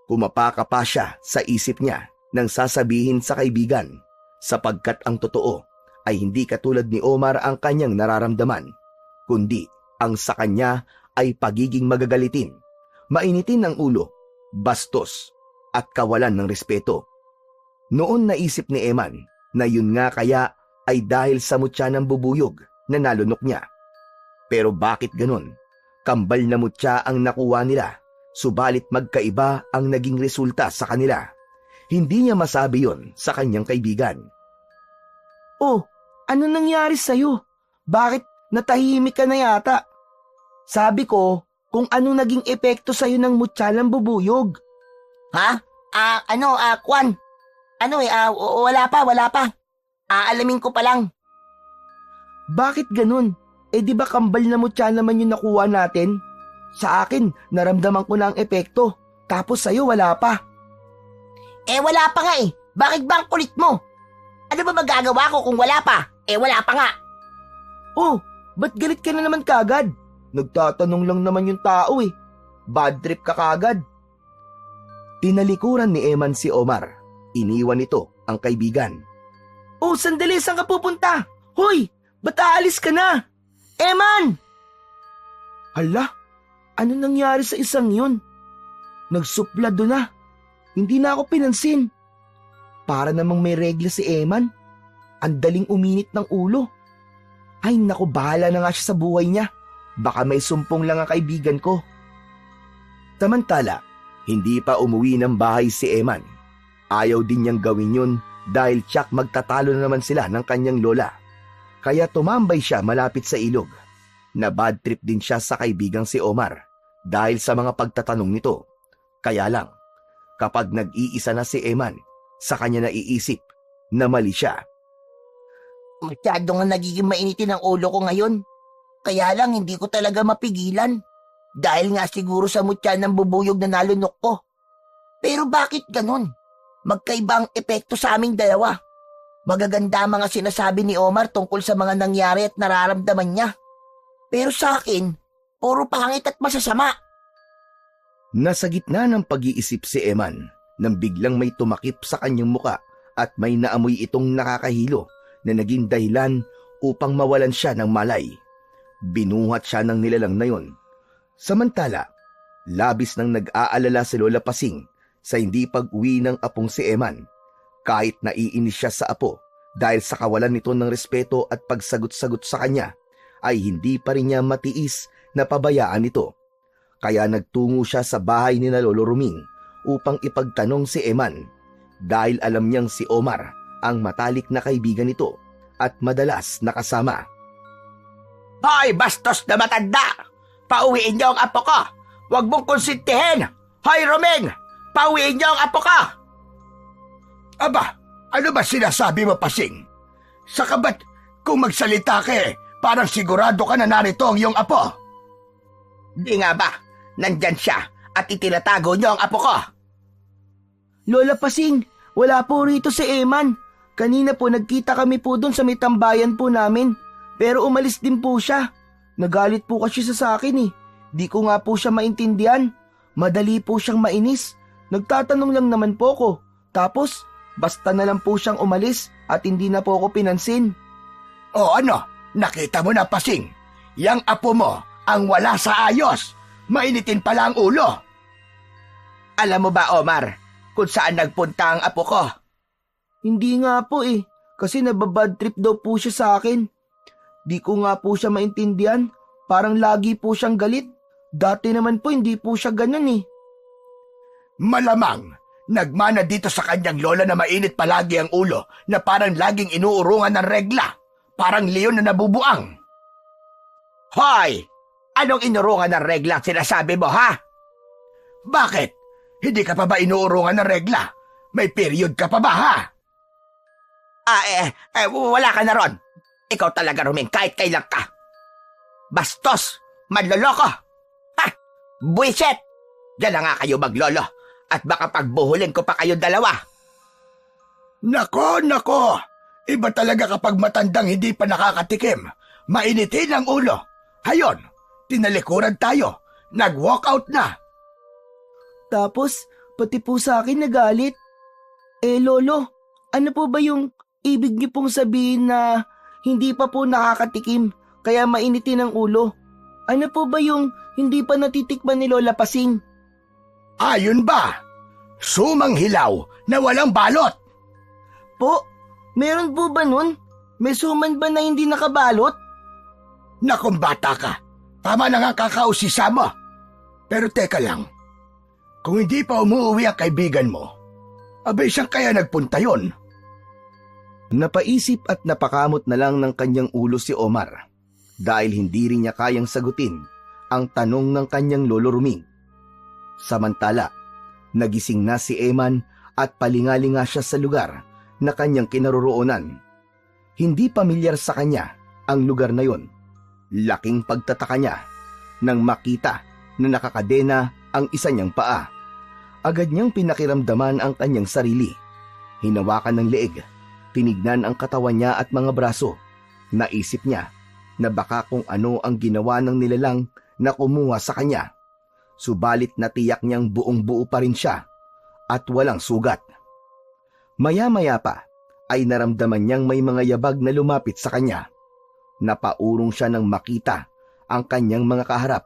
Kumapaka pa siya sa isip niya nang sasabihin sa kaibigan, sapagkat ang totoo ay hindi katulad ni Omar ang kanyang nararamdaman, kundi ang sa kanya ay pagiging magagalitin, mainitin ang ulo, bastos at kawalan ng respeto. Noon naisip ni Eman na yun nga kaya ay dahil sa mutya ng bubuyog na nalunok niya. Pero bakit ganun? Kambal na mutya ang nakuha nila, subalit magkaiba ang naging resulta sa kanila. Hindi niya masabi yon sa kanyang kaibigan. Oh, ano nangyari sa'yo? Bakit natahimik ka na yata? Sabi ko, kung ano naging epekto sa'yo ng mutya ng bubuyog. Ha? Kwan. Wala pa. Aalamin ko pa lang. Bakit ganun? Eh di ba kambal na mutya naman yung nakuha natin? Sa akin, naramdaman ko na ang epekto. Tapos sa'yo wala pa. Eh wala pa nga eh. Bakit ba ang kulit mo? Ano ba magagawa ko kung wala pa? Eh wala pa nga. Oh, ba't galit ka na naman kagad? Nagtatanong lang naman yung tao eh. Bad trip ka kagad. Tinalikuran ni Eman si Omar. Iniwan nito ang kaibigan. Oh, sandali, saan ka pupunta? Hoy, ba't aalis ka na? Eman! Hala, ano nangyari sa isang yun? Nagsuplado na. Hindi na ako pinansin. Para namang may regla si Eman. Ang daling uminit ng ulo. Ay naku, bahala na nga siya sa buhay niya. Baka may sumpong lang ang kaibigan ko. Samantala, hindi pa umuwi ng bahay si Eman. Ayaw din niyang gawin yun dahil tiyak magtatalo na naman sila ng kanyang lola. Kaya tumambay siya malapit sa ilog. Na bad trip din siya sa kaibigang si Omar dahil sa mga pagtatanong nito. Kaya lang, kapag nag-iisa na si Eman, sa kanya naiisip na mali siya. Masyado nga nagiging mainitin ang ulo ko ngayon. Kaya lang hindi ko talaga mapigilan. Dahil nga siguro sa mutya ng bubuyog na nalunok ko. Pero bakit ganun? Magkaiba ang epekto sa aming dalawa. Magaganda mga sinasabi ni Omar tungkol sa mga nangyari at nararamdaman niya. Pero sa akin, puro pangit at masasama. Nasa gitna ng pag-iisip si Eman nang biglang may tumakip sa kanyang muka at may naamoy itong nakakahilo na naging dahilan upang mawalan siya ng malay. Binuhat siya ng nilalang na yon. Samantala, labis nang nag-aalala si Lola Pasing sa hindi pag-uwi ng apong si Eman. Kahit naiinis siya sa apo dahil sa kawalan nito ng respeto at pagsagot-sagot sa kanya, ay hindi pa rin niya matiis na pabayaan ito. Kaya nagtungo siya sa bahay ni Lolo Ruming upang ipagtanong si Eman dahil alam niyang si Omar ang matalik na kaibigan nito at madalas nakasama. Hoy, bastos na matanda! Pauwiin niyo ang apo ko! Huwag mong konsintihin! Hoy, Romeng! Pauwiin niyo ang apo ko! Aba, ano ba sinasabi mo, Pasing? Saka ba't kung magsalita ka parang sigurado ka na narito ang iyong apo? Di nga ba? Nandyan siya at itinatago niyo ang apo ko. Lola Pasing, wala po rito si Eman. Kanina po nagkita kami po doon sa may tambayan po namin. Pero umalis din po siya. Nagalit po kasi sa akin eh. Di ko nga po siya maintindihan. Madali po siyang mainis. Nagtatanong lang naman po ko. Tapos, basta na lang po siyang umalis at hindi na po ako pinansin. O ano? Nakita mo na, Pasing? Yang apo mo ang wala sa ayos. Mainitin pala ang ulo. Alam mo ba, Omar, kung saan nagpunta ang apo ko? Hindi nga po eh. Kasi nababad trip daw po siya sa akin. Di ko nga po siya maintindihan. Parang lagi po siyang galit. Dati naman po hindi po siya ganun eh. Malamang, nagmana dito sa kanyang lola na mainit palagi ang ulo na parang laging inuurungan ng regla. Parang leon na nabubuang. Hoy! Anong inurungan ng regla ang sinasabi mo, ha? Bakit? Hindi ka pa ba inuurungan ng regla? May period ka pa ba, ha? Wala ka na ron. Ikaw talaga, Ruming, kahit kailan ka. Bastos! Manloloko! Ha! Buwisit! Diyan na nga kayo maglolo at baka pagbuhulin ko pa kayo dalawa. Nako! Iba talaga kapag matandang hindi pa nakakatikim. Mainitin ang ulo. Hayon, tinalikuran tayo. Nag-walk out na. Tapos, pati po sa akin nagalit. Lolo, ano po ba yung ibig niyo pong sabihin na hindi pa po nakakatikim kaya mainitin ang ulo? Ano po ba yung hindi pa natitikman ni Lola Pasing? Ayun ba? Sumang hilaw na walang balot. Po, meron po ba nun? May suman ba na hindi nakabalot? Nakong bata ka, tama na nga kakausisa mo. Pero teka lang, kung hindi pa umuwi ang kaibigan mo, abay siyang kaya nagpunta yon. Napaisip at napakamot na lang ng kanyang ulo si Omar dahil hindi rin niya kayang sagutin ang tanong ng kanyang lolo Ruming. Samantala, nagising na si Eman at palingalinga siya sa lugar na kanyang kinaroroonan. Hindi pamilyar sa kanya ang lugar na yon. Laking pagtataka niya nang makita na nakakadena ang isa niyang paa. Agad niyang pinakiramdaman ang kanyang sarili. Hinawakan ng leeg, tinignan ang katawan niya at mga braso. Naisip niya na baka kung ano ang ginawa ng nilalang na kumuha sa kanya. Subalit natiyak niyang buong-buo pa rin siya at walang sugat. Maya-maya pa ay naramdaman niyang may mga yabag na lumapit sa kanya. Napaurong siya nang makita ang kanyang mga kaharap.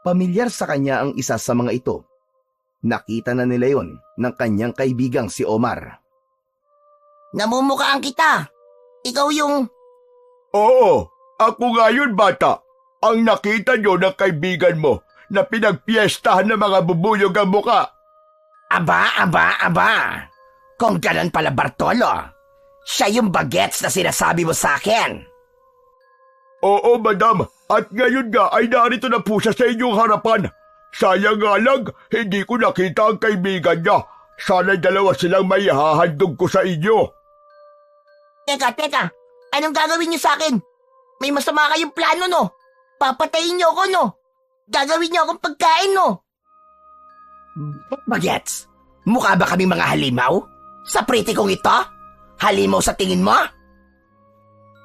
Pamilyar sa kanya ang isa sa mga ito. Nakita na nila yon ng kanyang kaibigang si Omar. Namumukhaan kita. Ikaw yung... Oo, ako nga yun, bata. Ang nakita nyo ng kaibigan mo na pinagpiestahan ng mga bubuyog ang muka. Aba. Kung ganun pala, Bartolo, siya yung bagets na sinasabi mo sa akin. Oo, madam. At ngayon nga ay narito na po siya sa inyong harapan. Sayang nga lang, hindi ko nakita ang kaibigan niya. Sana'y dalawa silang may hahandog ko sa inyo. Teka. Anong gagawin niyo sa akin? May masama kayong plano, no? Papatayin niyo ako, no? Gagawin niyo akong pagkain, no? Bagets, mukha ba kami mga halimaw? Sa pretty kong ito? Halimaw sa tingin mo?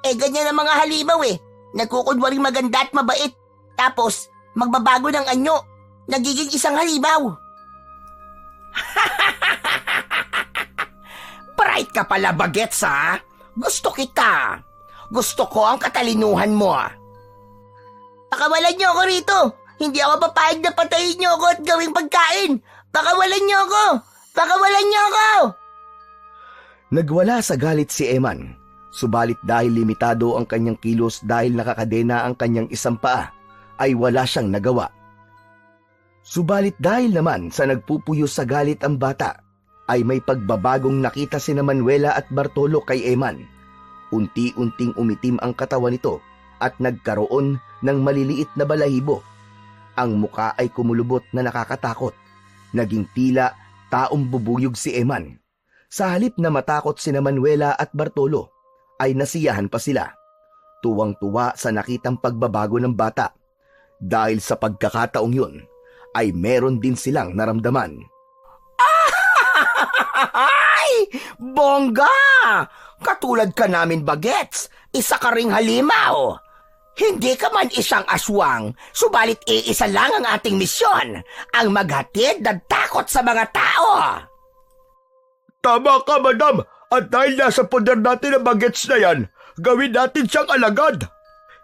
Ganyan ang mga halimaw eh. Nagkukunwaring maganda at mabait. Tapos, magbabago ng anyo. Nagiging isang halimaw. Bright ka pala, Bagets, ha? Gusto kita. Gusto ko ang katalinuhan mo. Pakawalan niyo ako rito. Hindi ako papayag na patayin niyo ako at gawing pagkain. Pakawalan niyo ako. Pakawalan niyo ako. Nagwala sa galit si Eman. Subalit dahil limitado ang kanyang kilos dahil nakakadena ang kanyang isang paa, ay wala siyang nagawa. Subalit dahil naman sa nagpupuyo sa galit ang bata, ay may pagbabagong nakita sina Manuela at Bartolo kay Eman. Unti-unting umitim ang katawan nito at nagkaroon ng maliliit na balahibo. Ang muka ay kumulubot na nakakatakot. Naging tila taong bubuyog si Eman. Sa halip na matakot sina Manuela at Bartolo, ay nasiyahan pa sila. Tuwang-tuwa sa nakitang pagbabago ng bata. Dahil sa pagkakataong yun, ay meron din silang naramdaman. Ay! Bongga! Katulad ka namin, Bagets. Isa ka ring halimaw. Hindi ka man isang aswang, subalit iisa lang ang ating misyon, ang maghatid ng takot sa mga tao. Tama ka, madam. At dahil nasa poder natin ang Bagets na yan, gawin natin siyang alagad.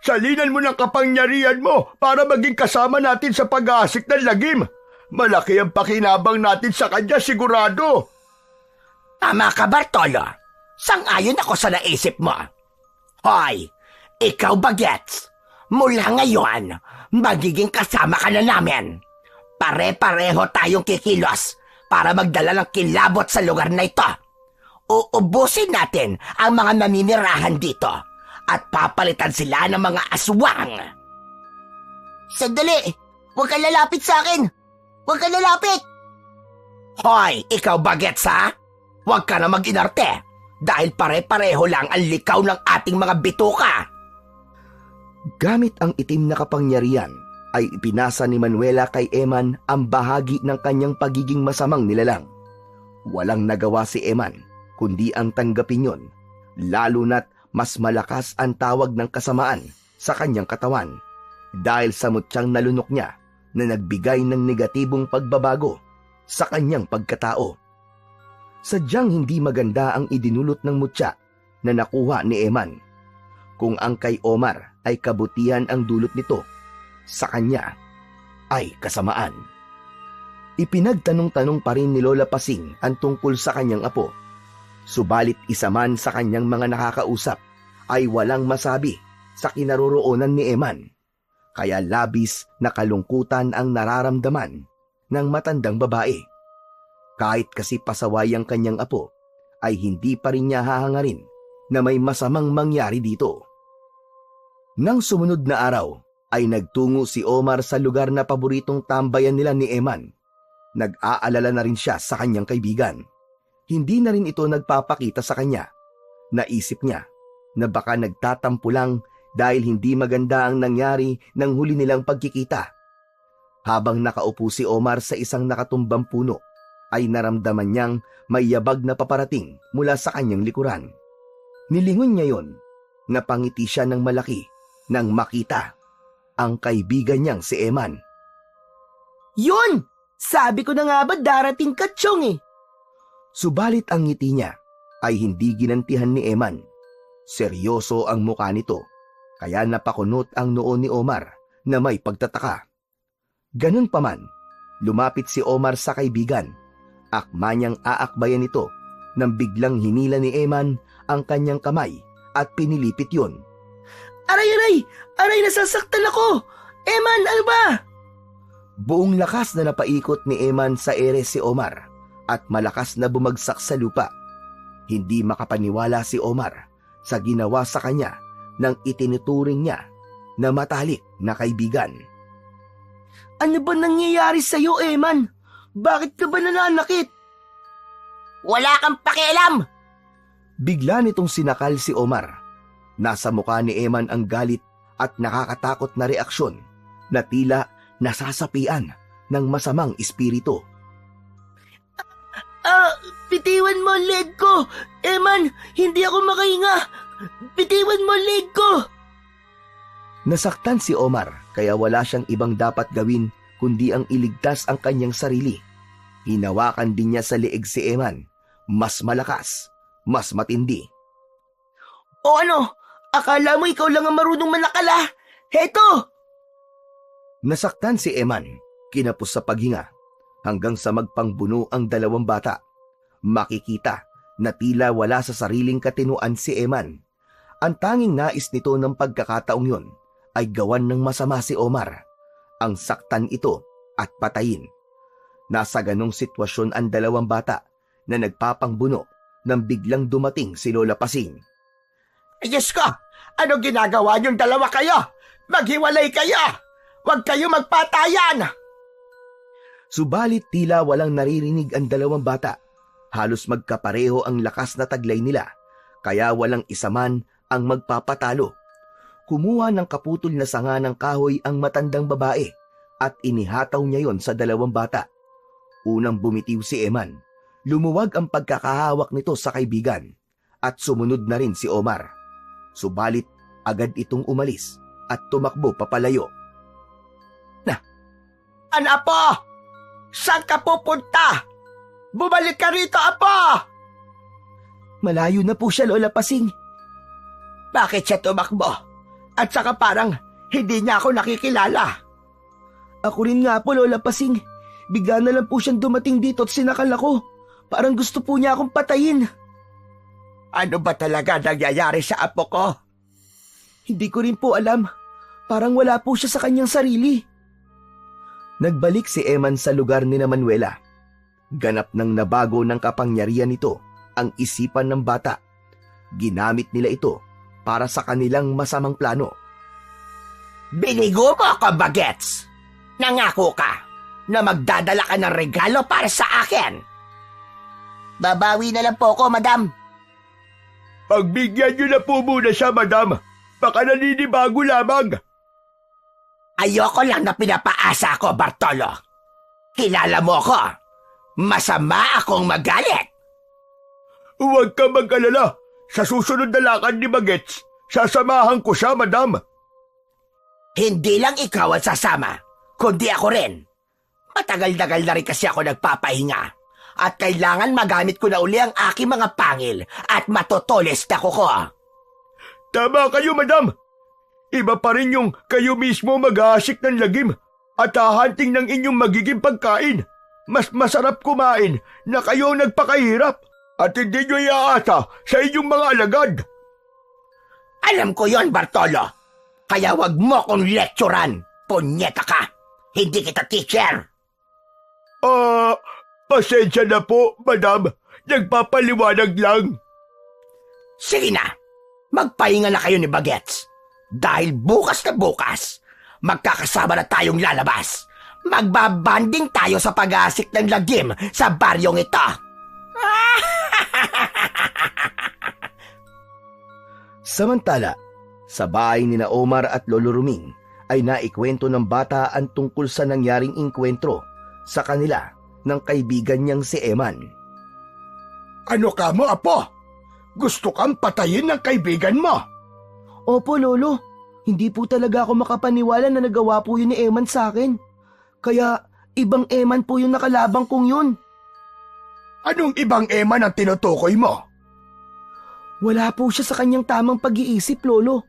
Salinan mo ng kapangyarihan mo para maging kasama natin sa pag-aasik ng lagim. Malaki ang pakinabang natin sa kanya, sigurado. Tama ka, Bartolo. Sang-ayon ako sa naisip mo. Hoy, ikaw Bagets, mula ngayon, magiging kasama ka na namin. Pare-pareho tayong kikilos para magdala ng kilabot sa lugar na ito. Uubusin natin ang mga naninirahan dito at papalitan sila ng mga aswang. Sandali! Huwag ka lalapit sa akin! Huwag ka lalapit! Hoy, ikaw Bagets ha? Huwag ka na mag-inarte dahil pare-pareho lang ang likaw ng ating mga bituka. Gamit ang itim na kapangyarihan, ay ipinasa ni Manuela kay Eman ang bahagi ng kanyang pagiging masamang nilalang. Walang nagawa si Eman, kundi ang tanggapin yon, lalo na't mas malakas ang tawag ng kasamaan sa kanyang katawan dahil sa mutyang nalunok niya na nagbigay ng negatibong pagbabago sa kanyang pagkatao. Sadyang hindi maganda ang idinulot ng mutya na nakuha ni Eman. Kung ang kay Omar ay kabutihan ang dulot nito, sa kanya ay kasamaan. Ipinagtanong-tanong pa rin ni Lola Pasing ang tungkol sa kanyang apo. Subalit isa man sa kanyang mga nakakausap ay walang masabi sa kinaroroonan ni Eman. Kaya labis na kalungkutan ang nararamdaman ng matandang babae. Kahit kasi pasaway ang kanyang apo, ay hindi pa rin niya hahangarin na may masamang mangyari dito. Nang sumunod na araw, ay nagtungo si Omar sa lugar na paboritong tambayan nila ni Eman. Nag-aalala na rin siya sa kanyang kaibigan. Hindi na rin ito nagpapakita sa kanya. Naisip niya na baka nagtatampo lang dahil hindi maganda ang nangyari nang huli nilang pagkikita. Habang nakaupo si Omar sa isang nakatumbang puno, ay naramdaman niyang may yabag na paparating mula sa kanyang likuran. Nilingon niya yon, napangiti siya ng malaki nang makita ang kaibigan niyang si Eman. Yun! Sabi ko na nga ba darating ka, Chong eh. Subalit ang ngiti niya ay hindi ginantihan ni Eman. Seryoso ang mukha nito, kaya napakunot ang noo ni Omar na may pagtataka. Ganun pa man, lumapit si Omar sa kaibigan. Akma niyang aakbayan ito nang biglang hinila ni Eman ang kanyang kamay at pinilipit yon. Aray, aray! Aray, nasasaktan ako! Eman, ano ba? Buong lakas na napaikot ni Eman sa ere si Omar at malakas na bumagsak sa lupa. Hindi makapaniwala si Omar sa ginawa sa kanya ng itinuturing niya na matalik na kaibigan. Ano ba nangyayari sa'yo, Eman? Bakit ka ba nananakit? Wala kang pakialam! Bigla nitong sinakal si Omar. Nasa mukha ni Eman ang galit at nakakatakot na reaksyon na tila nasasapian ng masamang espiritu. Bitiwan mo ang leg ko! Eman, hindi ako makahinga! Bitiwan mo ang leg ko! Nasaktan si Omar kaya wala siyang ibang dapat gawin kundi ang iligtas ang kanyang sarili. Hinawakan din niya sa leeg si Eman. Mas malakas, mas matindi. O ano? Akala mo ikaw lang ang marunong manakala? Heto! Nasaktan si Eman, kinapos sa paghinga, hanggang sa magpangbuno ang dalawang bata. Makikita na tila wala sa sariling katinuan si Eman. Ang tanging nais nito ng pagkakataong yon ay gawan ng masama si Omar. Ang saktan ito at patayin. Nasa ganong sitwasyon ang dalawang bata na nagpapangbuno nang biglang dumating si Lola Pasing. Diyos ko! Ano ginagawa niyong dalawa kayo? Maghiwalay kayo! Huwag kayo magpatayan! Subalit tila walang naririnig ang dalawang bata. Halos magkapareho ang lakas na taglay nila, kaya walang isa man ang magpapatalo. Kumuha ng kaputol na sanga ng kahoy ang matandang babae at inihataw niya yon sa dalawang bata. Unang bumitiw si Eman. Lumuwag ang pagkakahawak nito sa kaibigan at sumunod na rin si Omar. Subalit agad itong umalis at tumakbo papalayo. Apo! Saan ka pupunta? Bumalik ka rito, Apo! Malayo na po siya, Lola Pasing. Bakit siya tumakbo? At saka parang hindi niya ako nakikilala. Ako rin nga po, Lola Pasing. Bigla na lang po siyang dumating dito at sinakal ako. Parang gusto po niya akong patayin. Ano ba talaga nangyayari sa apo ko? Hindi ko rin po alam. Parang wala po siya sa kanyang sarili. Nagbalik si Eman sa lugar ni Manuela. Ganap nang nabago ng kapangyarihan nito ang isipan ng bata. Ginamit nila ito para sa kanilang masamang plano. Binigo mo ako, Bagets! Nangako ka na magdadala ka ng regalo para sa akin. Babawi na lang po ako, madam. Pagbigyan niyo na po muna siya, madam. Baka naninibago lamang. Ayoko lang na pinapaasa ako, Bartolo. Kilala mo ako. Masama akong magalit. Huwag ka mag-alala. Sa susunod na lakad ni Bagets, sasamahan ko siya, madam. Hindi lang ikaw ang sasama, kundi ako rin. Matagal-tagal na rin kasi ako nagpapahinga. At kailangan magamit ko na uli ang aking mga pangil at matotoles na kuko. Tama kayo, madam. Iba pa rin yung kayo mismo mag-aasik ng lagim at hahanting ng inyong magiging pagkain. Mas masarap kumain na kayo nagpakahirap at hindi nyo iaasa sa inyong mga alagad. Alam ko yon, Bartolo. Kaya wag mo kong lecturan. Punyeta ka. Hindi kita teacher. Pasensya na po, madam. Nagpapaliwanag lang. Sige na. Magpahinga na kayo ni Bagets. Dahil bukas na bukas, magkakasama na tayong lalabas. Magbabanding tayo sa pag-aasik ng lagim sa baryong ito. Samantala, sa bahay ni na Omar at Lolo Ruming ay naikwento ng bata ang tungkol sa nangyaring inkwentro sa kanila ng kaibigan niyang si Eman. Ano ka mo, apo? Gusto kang patayin ng kaibigan mo? Opo, Lolo. Hindi po talaga ako makapaniwala na nagawa po yun ni Eman sa akin. Kaya ibang Eman po yung nakalabang kong yun. Anong ibang Eman ang tinutukoy mo? Wala po siya sa kanyang tamang pag-iisip, Lolo.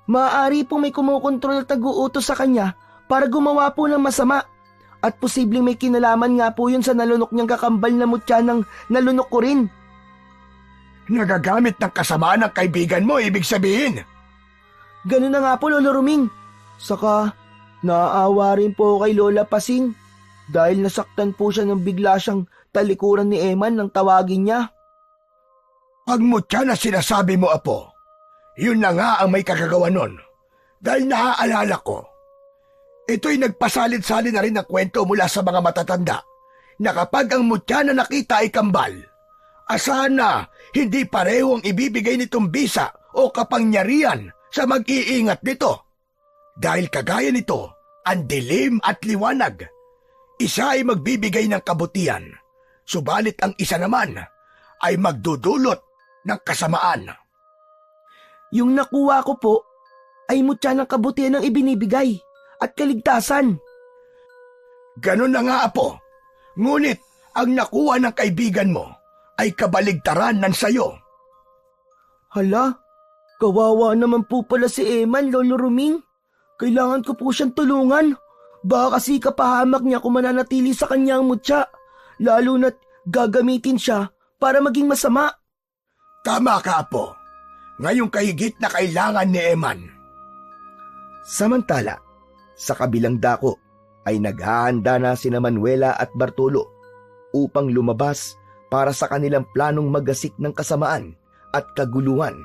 Maaari po may kumukontrol at nag-uutos sa kanya para gumawa po ng masama. At posibleng may kinalaman nga po yun sa nalunok niyang kakambal na mutya ng nalunok ko rin. Nagagamit ng kasamaan ng kaibigan mo, ibig sabihin. Ganun na nga po, Lolo Ruming. Saka, naaawa rin po kay Lola Pasing dahil nasaktan po siya nang bigla siyang talikuran ni Eman nang tawagin niya. Pag mutya na sinasabi mo, apo, yun na nga ang may kagagawa nun. Dahil naaalala ko, ito'y nagpasalit-salit na rin ng kwento mula sa mga matatanda na kapag ang mutya na nakita ay kambal, asahan na hindi pareho ang ibibigay nitong bisa o kapangyarihan sa mag-iingat nito. Dahil kagaya nito, ang dilim at liwanag. Isa ay magbibigay ng kabutihan, subalit ang isa naman ay magdudulot ng kasamaan. Yung nakuha ko po ay mutya ng kabutihan ang ibinibigay at kaligtasan. Ganun na nga, apo. Ngunit ang nakuha ng kaibigan mo ay kabaligtaran ng sayo. Hala, kawawa naman po pala si Eman, Lolo Ruming. Kailangan ko po siyang tulungan. Baka kasi kapahamak niya kung mananatili sa kanyang mutya, lalo na't gagamitin siya para maging masama. Tama ka, apo. Ngayong kahigit na kailangan ni Eman. Samantala, sa kabilang dako ay naghahanda na sina Manuela at Bartolo upang lumabas para sa kanilang planong magasik ng kasamaan at kaguluhan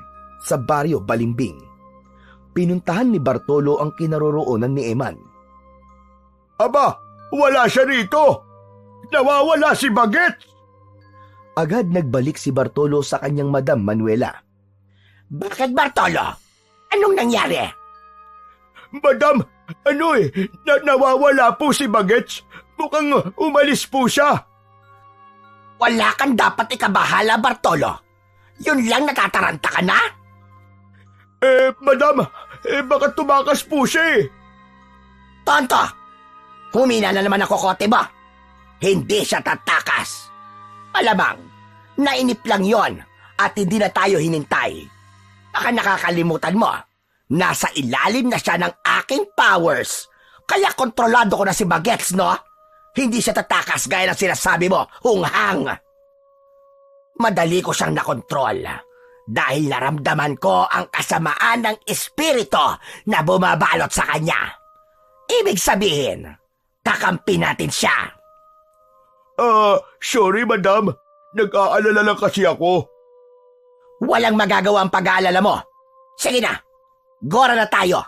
sa baryo Balimbing. Pinuntahan ni Bartolo ang kinaroroonan ni Eman. Aba, wala siya rito! Nawawala si Bagets! Agad nagbalik si Bartolo sa kanyang Madam Manuela. Bakit, Bartolo? Anong nangyari? Madam, nawawala po si Bagets. Mukhang umalis po siya. Wala kang dapat ikabahala, Bartolo. Yun lang natataranta ka na? Madam, baka tumakas po siya eh. Tonto! Humina na naman ako, kote mo. Hindi siya tatakas. Malamang, nainip lang yon at hindi na tayo hinintay. Baka nakakalimutan mo, nasa ilalim na siya ng aking powers. Kaya kontrolado ko na si Bagets, no? Hindi siya tatakas gaya ng sinasabi mo, hunghang. Madali ko siyang nakontrol dahil naramdaman ko ang kasamaan ng espiritu na bumabalot sa kanya. Ibig sabihin, kakampi natin siya. Sorry madam. Nag-aalala lang kasi ako. Walang magagawa ang pag-aalala mo. Sige na, gora na tayo.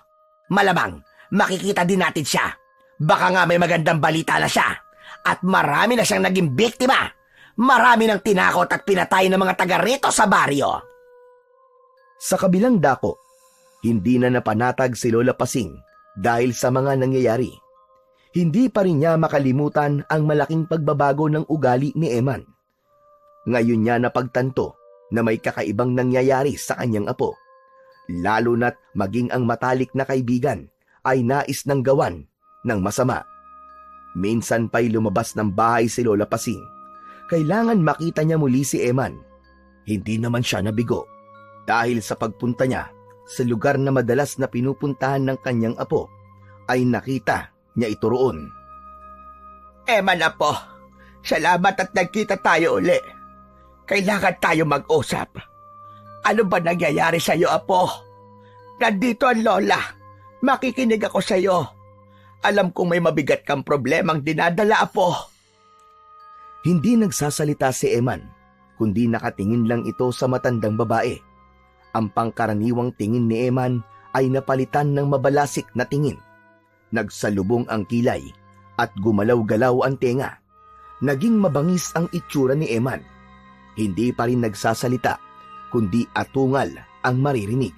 Malamang, makikita din natin siya. Baka nga may magandang balita na siya. At marami na siyang naging biktima. Marami nang tinakot at pinatay ng mga taga rito sa baryo. Sa kabilang dako, hindi na napanatag si Lola Pasing dahil sa mga nangyayari. Hindi pa rin niya makalimutan ang malaking pagbabago ng ugali ni Eman. Ngayon niya napagtanto na may kakaibang nangyayari sa kanyang apo. Lalo na't maging ang matalik na kaibigan ay nais ng gawan ng masama. Minsan pa'y lumabas ng bahay si Lola Pasing. Kailangan makita niya muli si Eman. Hindi naman siya nabigo dahil sa pagpunta niya sa lugar na madalas na pinupuntahan ng kanyang apo ay nakita niya ito roon. Eman apo, salamat at nagkita tayo uli. Kailangan tayo mag-usap. Ano ba nangyayari sa iyo, apo? Nandito ang lola. Makikinig ako sa iyo. Alam kong may mabigat kang problemang dinadala, apo. Hindi nagsasalita si Eman, kundi nakatingin lang ito sa matandang babae. Ang pangkaraniwang tingin ni Eman ay napalitan ng mabalasik na tingin. Nagsalubong ang kilay at gumalaw-galaw ang tenga. Naging mabangis ang itsura ni Eman. Hindi pa rin nagsasalita, kundi atungal ang maririnig.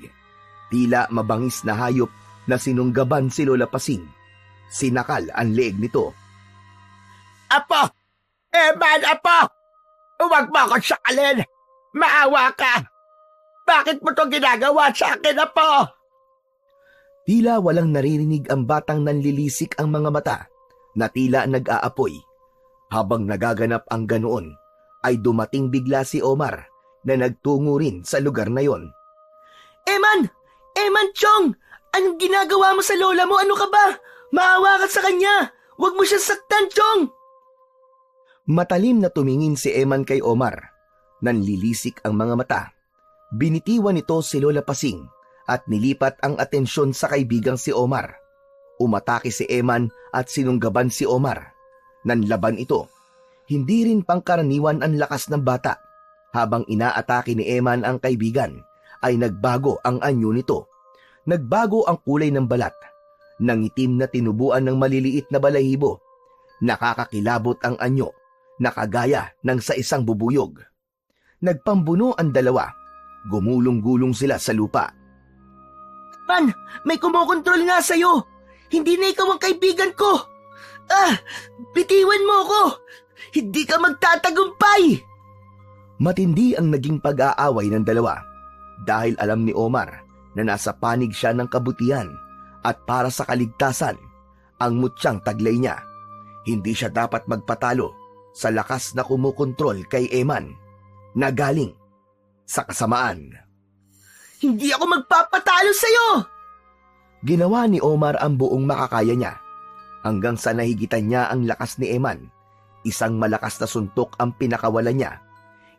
Tila mabangis na hayop na sinunggaban si Lola Pasing. Sinakal ang leeg nito. Apo! Eman, apo! Huwag mo akong sakalin! Maawa ka! Bakit mo itong ginagawa sa akin, apo? Tila walang naririnig ang batang nanlilisik ang mga mata na tila nag-aapoy. Habang nagaganap ang ganoon, ay dumating bigla si Omar na nagtungo rin sa lugar na yon. Eman! Eman, Chong! Anong ginagawa mo sa lola mo? Ano ka ba? Maawa ka sa kanya! Huwag mo siya saktan, Chong! Matalim na tumingin si Eman kay Omar. Nanlilisik ang mga mata. Binitiwan nito si Lola Pasing at nilipat ang atensyon sa kaibigang si Omar. Umatake si Eman at sinunggaban si Omar. Nanlaban ito. Hindi rin pangkaraniwan ang lakas ng bata. Habang inaatake ni Eman ang kaibigan, ay nagbago ang anyo nito. Nagbago ang kulay ng balat. Nangitim na tinubuan ng maliliit na balahibo. Nakakakilabot ang anyo, nakagaya ng sa isang bubuyog. Nagpambuno ang dalawa. Gumulong-gulong sila sa lupa. Man, may kumokontrol nga sa'yo! Hindi na ikaw ang kaibigan ko! Bitiwan mo ako! Hindi ka magtatagumpay! Matindi ang naging pag-aaway ng dalawa dahil alam ni Omar na nasa panig siya ng kabutihan at para sa kaligtasan ang mutyang taglay niya. Hindi siya dapat magpatalo sa lakas na kumukontrol kay Eman na galing sa kasamaan. Hindi ako magpapatalo sa'yo! Ginawa ni Omar ang buong makakaya niya hanggang sa nahigitan niya ang lakas ni Eman. Isang malakas na suntok ang pinakawalan niya.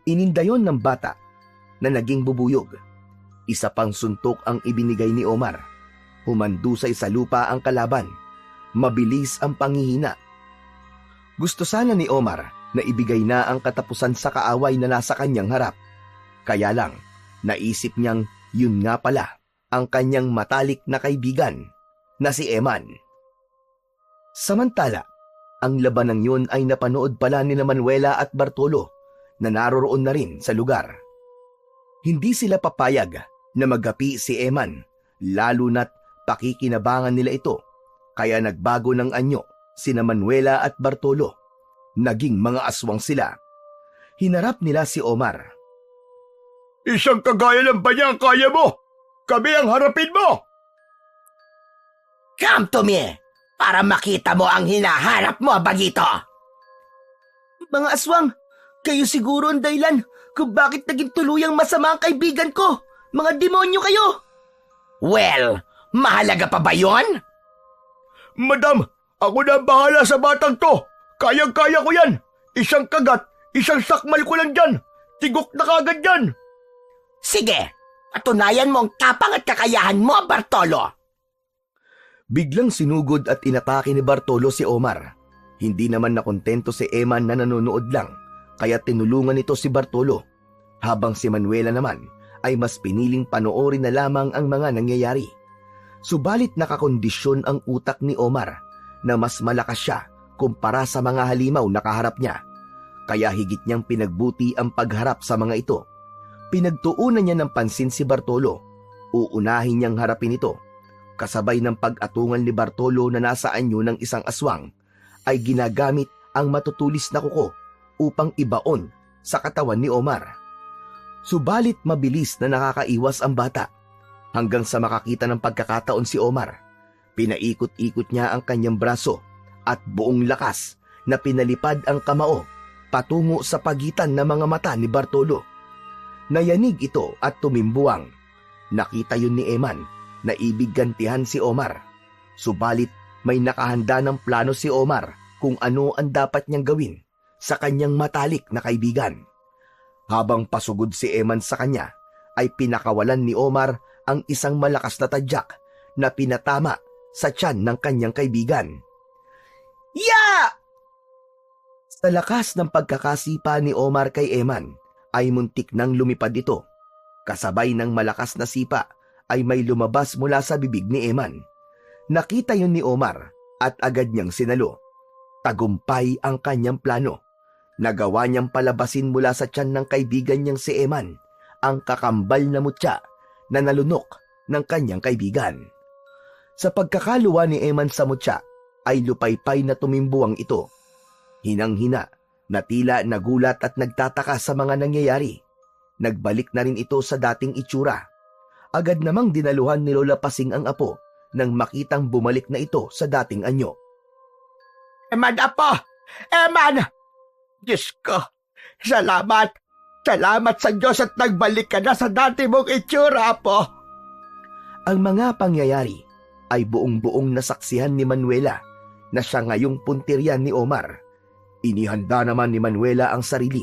Inindayon ng bata na naging bubuyog. Isa pang suntok ang ibinigay ni Omar. Humandusay sa lupa ang kalaban. Mabilis ang panghihina. Gusto sana ni Omar na ibigay na ang katapusan sa kaaway na nasa kanyang harap. Kaya lang, naisip niyang yun nga pala ang kanyang matalik na kaibigan na si Eman. Samantala, ang labanang yun ay napanood pala ni Manuela at Bartolo na naroroon na rin sa lugar. Hindi sila papayag na magapi si Eman, lalo na't pakikinabangan nila ito, kaya nagbago ng anyo sina Manuela at Bartolo. Naging mga aswang sila. Hinarap nila si Omar. Isang kagaya ng banya ang kaya mo! Kami ang harapin mo! Come to me para makita mo ang hinahanap mo, Bagito! Mga aswang, kayo siguro ang dahilan kung bakit naging tuluyang masama ang kaibigan ko. Mga demonyo kayo! Well, mahalaga pa ba yon? Madam, ako na ang bahala sa batang to! Kayang-kaya ko yan! Isang kagat, isang sakmal ko lang dyan! Tigok na kagad yan! Sige, patunayan mo ang tapang at kakayahan mo, Bartolo. Biglang sinugod at inatake ni Bartolo si Omar. Hindi naman nakontento si Eman na nanonood lang, kaya tinulungan nito si Bartolo. Habang si Manuela naman ay mas piniling panoorin na lamang ang mga nangyayari. Subalit nakakondisyon ang utak ni Omar na mas malakas siya kumpara sa mga halimaw na kaharap niya. Kaya higit niyang pinagbuti ang pagharap sa mga ito. Pinagtuunan niya ng pansin si Bartolo. Uunahin niyang harapin ito. Kasabay ng pag-atungan ni Bartolo na nasa anyo ng isang aswang, ay ginagamit ang matutulis na kuko upang ibaon sa katawan ni Omar. Subalit mabilis na nakakaiwas ang bata. Hanggang sa makakita ng pagkakataon si Omar, pinaikot-ikot niya ang kanyang braso at buong lakas na pinalipad ang kamao patungo sa pagitan ng mga mata ni Bartolo. Nayanig ito at tumimbuang. Nakita yun ni Eman na ibig gantihan si Omar. Subalit may nakahanda ng plano si Omar kung ano ang dapat niyang gawin sa kanyang matalik na kaibigan. Habang pasugod si Eman sa kanya, ay pinakawalan ni Omar ang isang malakas na tadyak na pinatama sa tiyan ng kanyang kaibigan. Ya! Sa lakas ng pagkakasipa ni Omar kay Eman, ay muntik nang lumipad ito. Kasabay ng malakas na sipa, ay may lumabas mula sa bibig ni Eman. Nakita yun ni Omar at agad niyang sinalo. Tagumpay ang kanyang plano. Nagawa niyang palabasin mula sa tiyan ng kaibigan niyang si Eman ang kakambal na mutya na nalunok ng kanyang kaibigan. Sa pagkakaluwa ni Eman sa mutya ay lupaypay na tumimbuang ito. Hinang-hina na tila nagulat at nagtataka sa mga nangyayari. Nagbalik na rin ito sa dating itsura. Agad namang dinaluhan ni Lola Pasing ang apo nang makitang bumalik na ito sa dating anyo. Eman, apo! Eman! Diyos ko, salamat! Salamat sa Diyos at nagbalik ka na sa dati mong itsura, apo! Ang mga pangyayari ay buong-buong nasaksihan ni Manuela na siya ngayong puntiryan ni Omar. Inihanda naman ni Manuela ang sarili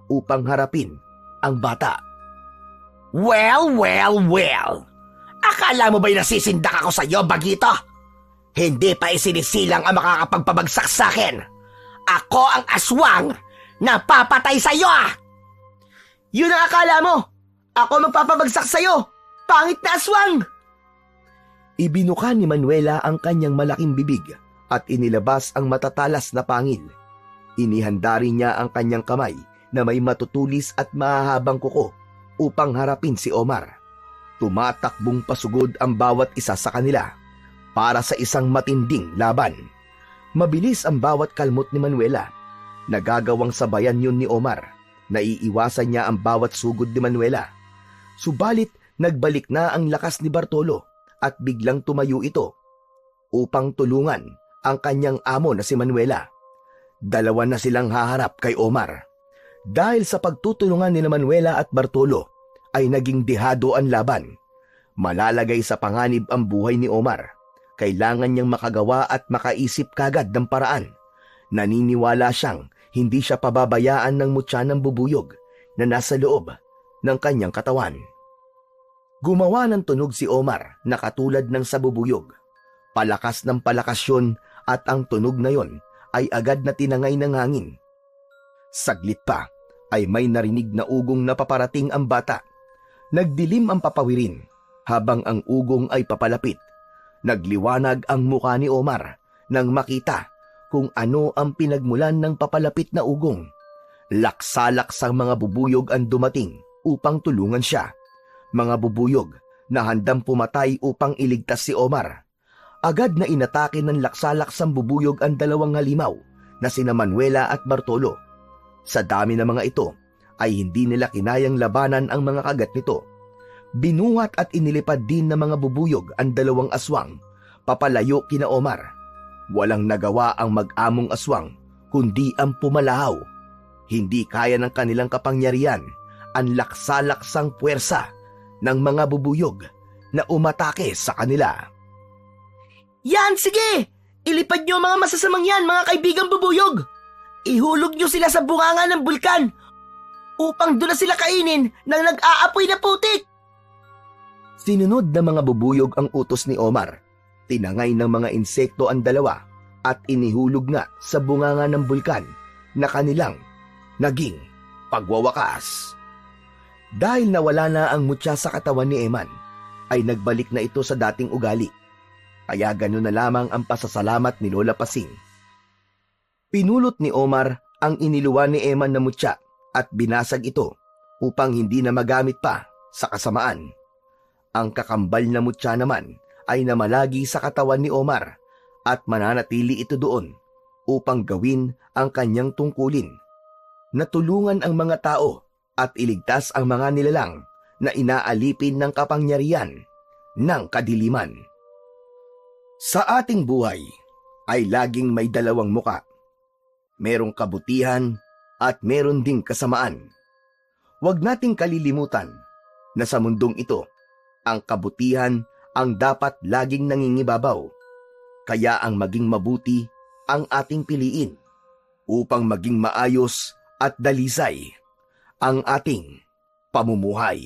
upang harapin ang bata. Well! Akala mo ba'y nasisindak ako sa iyo, Bagito? Hindi pa isinisilang ang makakapagpabagsak sa akin. Ako ang aswang na papatay sa iyo! Yun ang akala mo! Ako magpapabagsak sa'yo! Pangit na aswang! Ibinuka ni Manuela ang kanyang malaking bibig at inilabas ang matatalas na pangil. Inihanda rin niya ang kanyang kamay na may matutulis at mahahabang kuko upang harapin si Omar. Tumatakbong pasugod ang bawat isa sa kanila para sa isang matinding laban. Mabilis ang bawat kalmot ni Manuela. Nagagawang sabayan yun ni Omar. Naiiwasan niya ang bawat sugod ni Manuela. Subalit nagbalik na ang lakas ni Bartolo at biglang tumayo ito upang tulungan ang kanyang amo na si Manuela. Dalawa na silang haharap kay Omar. Dahil sa pagtutulungan ni Manuela at Bartolo, ay naging dehado ang laban. Malalagay sa panganib ang buhay ni Omar. Kailangan niyang makagawa at makaisip kagad ng paraan. Naniniwala siyang hindi siya pababayaan ng mutya ng bubuyog na nasa loob ng kanyang katawan. Gumawa ng tunog si Omar na katulad ng sa bubuyog. Palakas ng palakas yun at ang tunog na yon ay agad na tinangay ng hangin. Saglit pa ay may narinig na ugong na paparating ang bata. Nagdilim ang papawirin habang ang ugong ay papalapit. Nagliwanag ang mukha ni Omar nang makita kung ano ang pinagmulan ng papalapit na ugong. Laksalaksang mga bubuyog ang dumating upang tulungan siya. Mga bubuyog na handang pumatay upang iligtas si Omar. Agad na inatake ng laksalaksang bubuyog ang dalawang halimaw na sina Manuela at Bartolo. Sa dami ng mga ito ay hindi nila kinayang labanan ang mga kagat nito. Binuhat at inilipad din ng mga bubuyog ang dalawang aswang papalayo kina Omar. Walang nagawa ang mag-among aswang kundi ang pumalahaw. Hindi kaya ng kanilang kapangyarihan ang laksalaksang puwersa ng mga bubuyog na umatake sa kanila. Yan, sige! Ilipad niyo ang mga masasamang yan, mga kaibigang bubuyog! Ihulog niyo sila sa bunganga ng bulkan upang doon na sila kainin ng nag-aapoy na putik. Sinunod na mga bubuyog ang utos ni Omar. Tinangay ng mga insekto ang dalawa at inihulog nga sa bunganga ng bulkan na kanilang naging pagwawakas. Dahil nawala na ang mutya sa katawan ni Eman, ay nagbalik na ito sa dating ugali. Kaya gano'n na lamang ang pasasalamat ni Lola Pasing. Pinulot ni Omar ang iniluwan ni Eman na mutya at binasag ito upang hindi na magamit pa sa kasamaan. Ang kakambal na mutya naman ay namalagi sa katawan ni Omar at mananatili ito doon upang gawin ang kanyang tungkulin. Natulungan ang mga tao at iligtas ang mga nilalang na inaalipin ng kapangyarihan ng kadiliman. Sa ating buhay ay laging may dalawang muka. Merong kabutihan at meron ding kasamaan. Huwag nating kalilimutan na sa mundong ito, ang kabutihan ang dapat laging nangingibabaw. Kaya ang maging mabuti ang ating piliin upang maging maayos at dalisay ang ating pamumuhay.